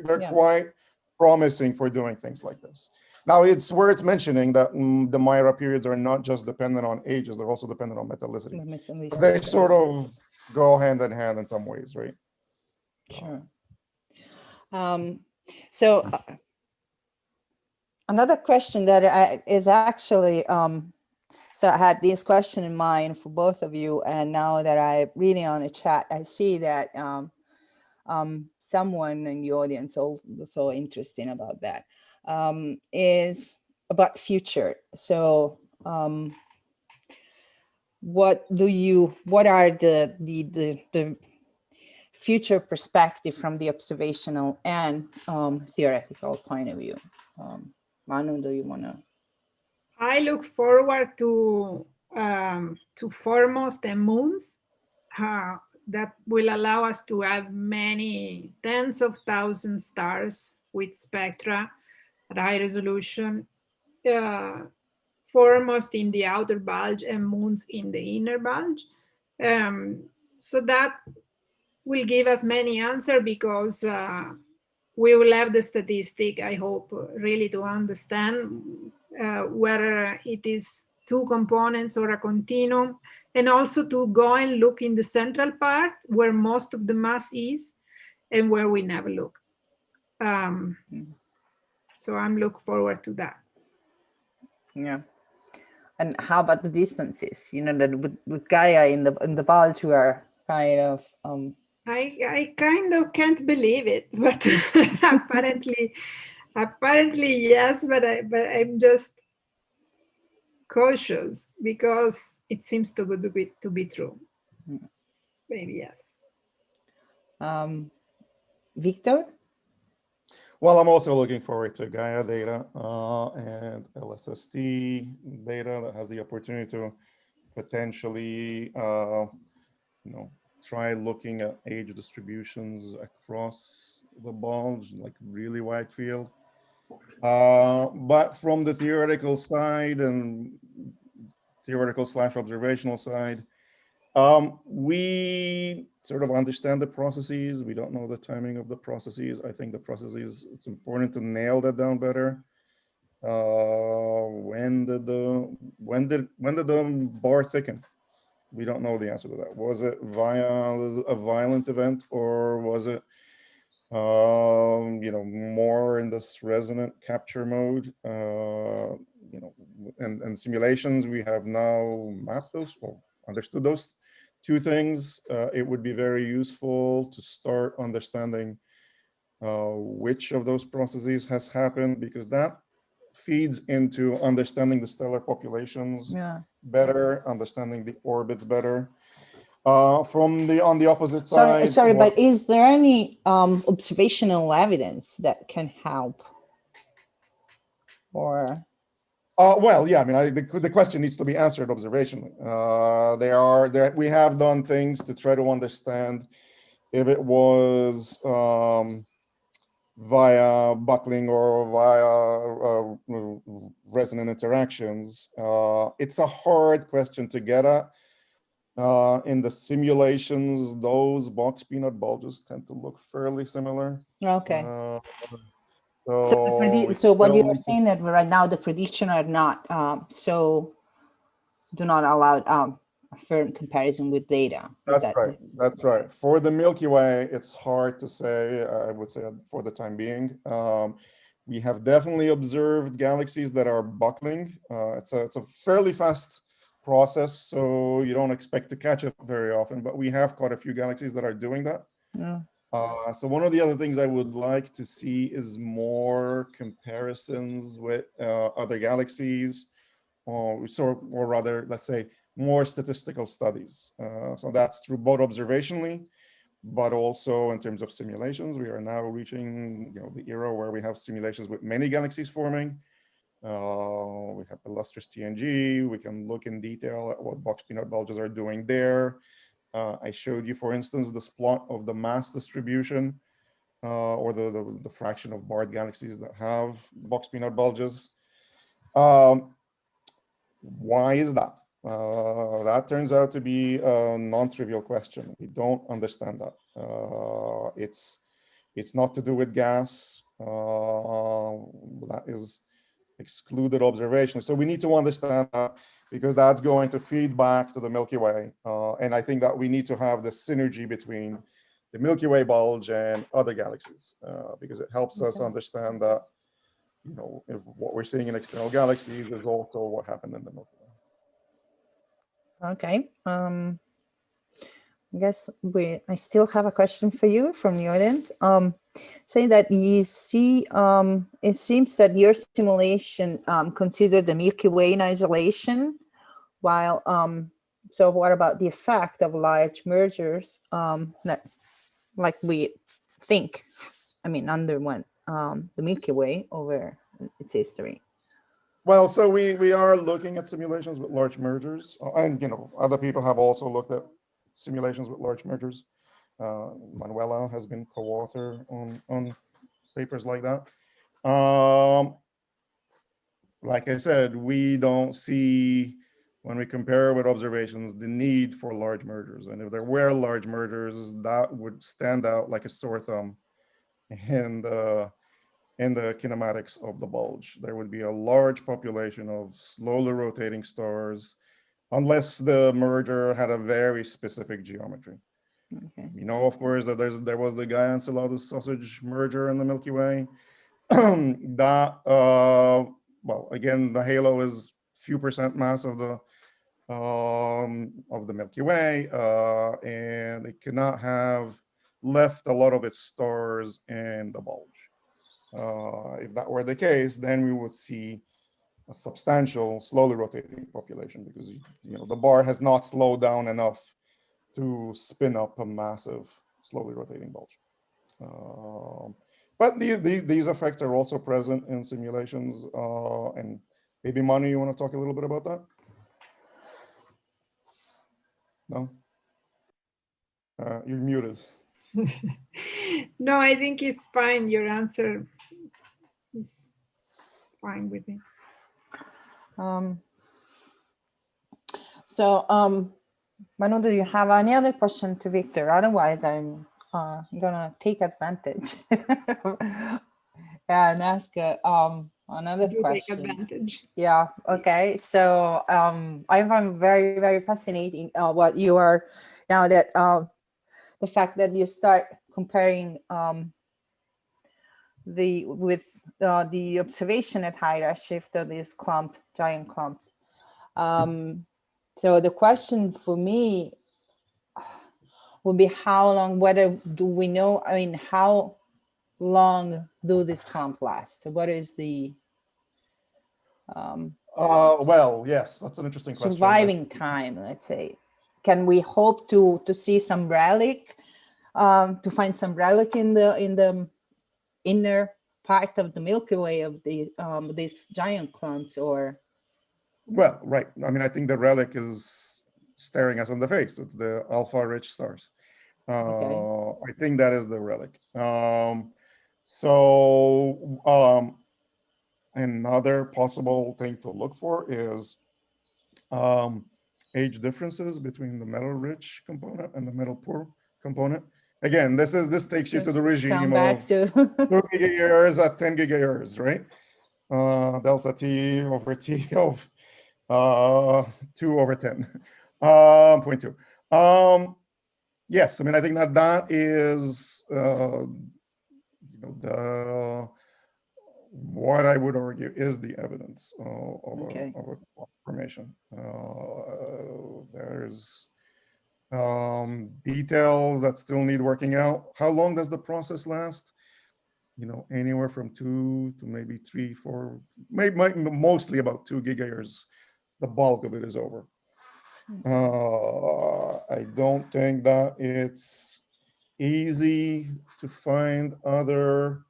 they're quite promising for doing things like this. Now, it's worth mentioning that the Myra periods are not just dependent on ages; they're also dependent on metallicity. They sort of go hand in hand in some ways, right? Sure. So. Another question that is actually, so I had this question in mind for both of you, and now that I'm reading on the chat, I see that someone in the audience also interested about that, is about future. So what are the future perspective from the observational and theoretical point of view? Manu, do you want to? I look forward to foremost and moons that will allow us to have many tens of thousands stars with spectra at high resolution, foremost in the outer bulge and moons in the inner bulge. So that will give us many answers, because we will have the statistic, I hope, really to understand whether it is 2 components or a continuum, and also to go and look in the central part where most of the mass is and where we never look. So I'm looking forward to that. Yeah. And how about the distances? That with Gaia in the bulge, we are kind of. I kind of can't believe it, but apparently yes, but I'm just cautious because it seems too good to be true. Maybe yes. Victor? Well, I'm also looking forward to Gaia data and LSST data that has the opportunity to potentially, try looking at age distributions across the bulge, like really wide field. But from the theoretical side and theoretical/observational side, we sort of understand the processes. We don't know the timing of the processes. I think the processes, it's important to nail that down better. When did the bar thicken? We don't know the answer to that. Was it via a violent event, or was it more in this resonant capture mode? And simulations, we have now mapped those, or understood those two things. It would be very useful to start understanding which of those processes has happened, because that feeds into understanding the stellar populations better, understanding the orbits better. On the opposite side. Sorry, but is there any observational evidence that can help? Or well, yeah, I mean, the question needs to be answered observationally. We have done things to try to understand if it was via buckling or via resonant interactions. It's a hard question to get at. In the simulations, those box peanut bulges tend to look fairly similar. okay. So what you are saying that right now the prediction are not do not allow a firm comparison with data. That's right. That's right. For the Milky Way, it's hard to say. I would say for the time being, we have definitely observed galaxies that are buckling. It's a fairly fast process, so you don't expect to catch it very often. But we have caught a few galaxies that are doing that. Yeah. So one of the other things I would like to see is more comparisons with other galaxies, or rather, let's say, more statistical studies. So that's true both observationally, but also in terms of simulations. We are now reaching, the era where we have simulations with many galaxies forming. We have illustrious TNG. We can look in detail at what box peanut bulges are doing there. I showed you, for instance, this plot of the mass distribution, or the fraction of barred galaxies that have box peanut bulges. Why is that? That turns out to be a non-trivial question. We don't understand that. It's not to do with gas. That is excluded observationally. So we need to understand that, because that's going to feed back to the Milky Way. And I think that we need to have the synergy between the Milky Way bulge and other galaxies, because it helps us understand that, if what we're seeing in external galaxies is also what happened in the Milky Way. Okay. I guess I still have a question for you from the audience. Saying that you see, it seems that your simulation considered the Milky Way in isolation, while so what about the effect of large mergers that, like we think, underwent the Milky Way over its history? Well, so we are looking at simulations with large mergers, and other people have also looked at simulations with large mergers. Manuela has been co-author on papers like that. Like I said, we don't see, when we compare with observations, the need for large mergers. And if there were large mergers, that would stand out like a sore thumb in the kinematics of the bulge. There would be a large population of slowly rotating stars, unless the merger had a very specific geometry. Okay. Of course, that there was the Gaia-Enceladus sausage merger in the Milky Way. That, well, again, the halo is few percent mass of the Milky Way, and it cannot have left a lot of its stars in the bulge. If that were the case, then we would see a substantial slowly rotating population, because the bar has not slowed down enough to spin up a massive slowly rotating bulge. But these effects are also present in simulations. And maybe Manu, you want to talk a little bit about that? No? You're muted. No, I think it's fine. Your answer is fine with me. Manu, do you have any other question to Victor? Otherwise, I'm gonna take advantage and ask another question. Take advantage. Yeah. Okay. So I find very, very fascinating what you are now, that the fact that you start comparing the observation at high redshift of these giant clumps. So the question for me would be how long, whether do we know, I mean, how long do this clump last? What is the well, yes, that's an interesting question. surviving time, let's say? Can we hope to see some relic, to find some relic in the inner part of the Milky Way of the these giant clumps, or? Well, right. I mean, I think the relic is staring us in the face. It's the alpha-rich stars. Okay. I think that is the relic. Another possible thing to look for is age differences between the metal-rich component and the metal-poor component. Again, this takes you to the regime of 2 gigayears at 10 gigayears, right? Delta T over T of 2 over 10, 0.2. Yes, I mean, I think that is what I would argue is the evidence of a formation. There's details that still need working out. How long does the process last? Anywhere from 2 to maybe 3, 4, maybe mostly about 2 gigayears. The bulk of it is over. I don't think that it's easy to find other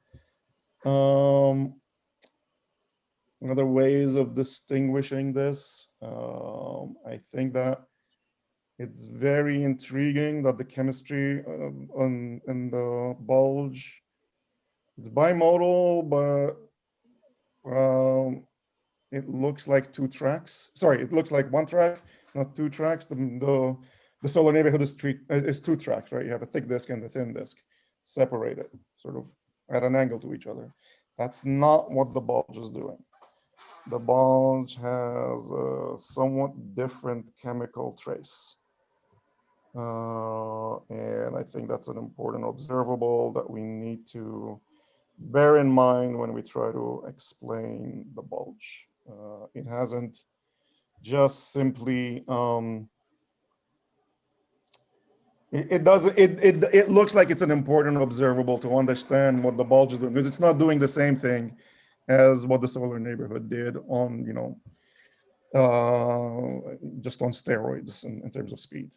ways of distinguishing this. I think that it's very intriguing that the chemistry in the bulge, it's bimodal, but it looks like 2 tracks. Sorry, it looks like 1 track, not 2 tracks. The solar neighborhood is 2 tracks, right? You have a thick disk and a thin disk separated, sort of at an angle to each other. That's not what the bulge is doing. The bulge has a somewhat different chemical trace. And I think that's an important observable that we need to bear in mind when we try to explain the bulge. It hasn't just simply, it looks like it's an important observable to understand what the bulge is doing, because it's not doing the same thing as what the solar neighborhood did on, just on steroids in terms of speed.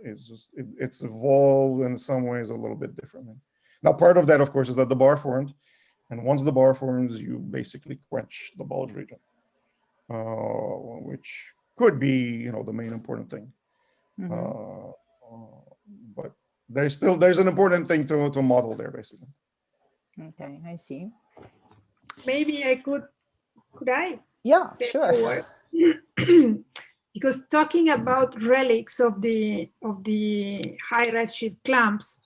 It's evolved in some ways a little bit differently. Now, part of that, of course, is that the bar formed, and once the bar forms, you basically quench the bulge region, which could be, the main important thing. But there's an important thing to model there, basically. Okay, I see. Maybe I could I? Yeah, sure. Because talking about relics of the high redshift clumps,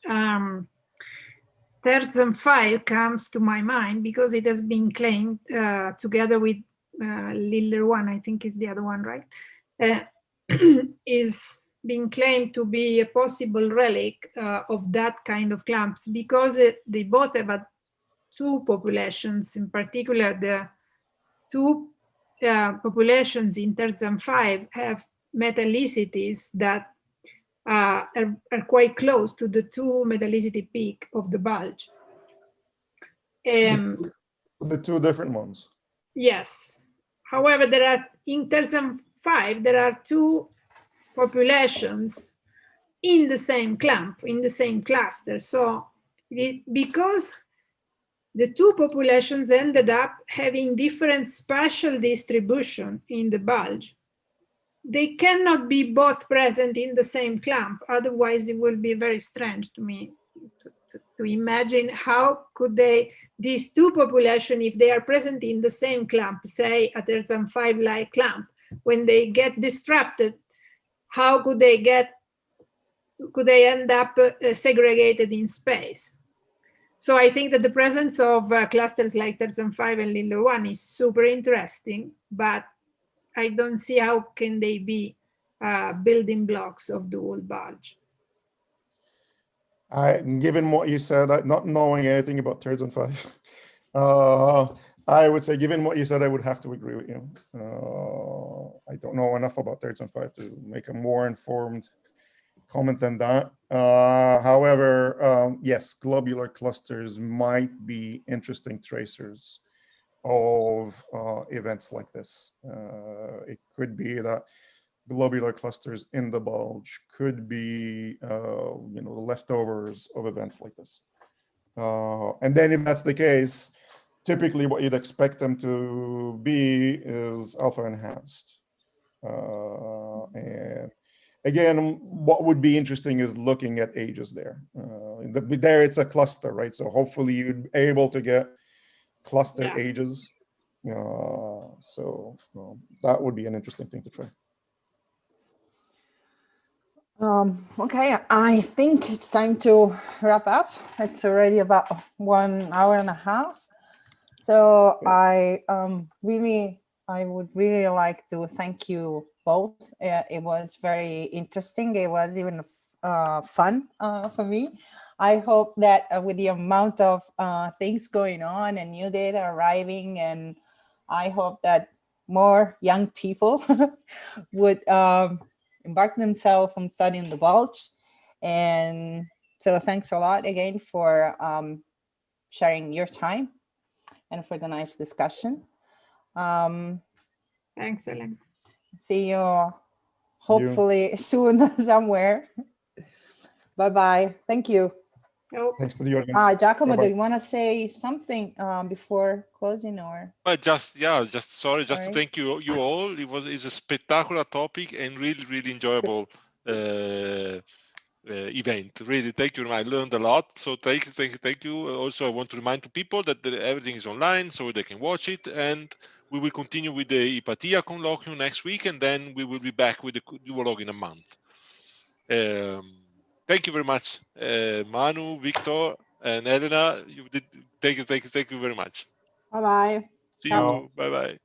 Terzen 5 comes to my mind because it has been claimed together with Liller 1, I think is the other one, right? Is being claimed to be a possible relic of that kind of clumps, because they both have 2 populations, in particular the 2 populations in Terzen 5 have metallicities that are quite close to the 2 metallicity peak of the bulge. The 2 different ones. Yes. However, in Terzen 5, there are 2 populations in the same clump, in the same cluster. So because the 2 populations ended up having different spatial distribution in the bulge, they cannot be both present in the same clump. Otherwise, it will be very strange to me to imagine how could these 2 populations, if they are present in the same clump, say a Terzen 5-like clump, when they get disrupted, how could they end up segregated in space? So I think that the presence of clusters like Terzen 5 and Liller 1 is super interesting, but I don't see how can they be building blocks of the whole bulge. Given what you said, not knowing anything about Terzen 5, I would say, given what you said, I would have to agree with you. I don't know enough about Terzen 5 to make a more informed comment on that. However, yes, globular clusters might be interesting tracers of events like this. It could be that globular clusters in the bulge could be, the leftovers of events like this. And then if that's the case, typically what you'd expect them to be is alpha enhanced. And again, what would be interesting is looking at ages there. There it's a cluster, right? So hopefully you'd be able to get cluster ages. So that would be an interesting thing to try. Okay, I think it's time to wrap up. It's already about 1 hour and a half. So I would really like to thank you both. It was very interesting. It was even fun for me. I hope that with the amount of things going on and new data arriving, and I hope that more young people would embark themselves on studying the bulge. And so thanks a lot again for sharing your time and for the nice discussion. Thanks, Ellen. See you hopefully soon somewhere. Bye-bye. Thank you. Thanks to the audience. Giacomo, Bye-bye. do you want to say something before closing, or? Just to thank you all. It's a spectacular topic and really enjoyable event. Really, thank you. I learned a lot. So thank you. Also, I want to remind to people that everything is online, so they can watch it. And we will continue with the Hypatia colloquium next week, and then we will be back with the duologue in a month. Thank you very much, Manu, Victor, and Elena. Thank you very much. Bye-bye. See you. Bye-bye.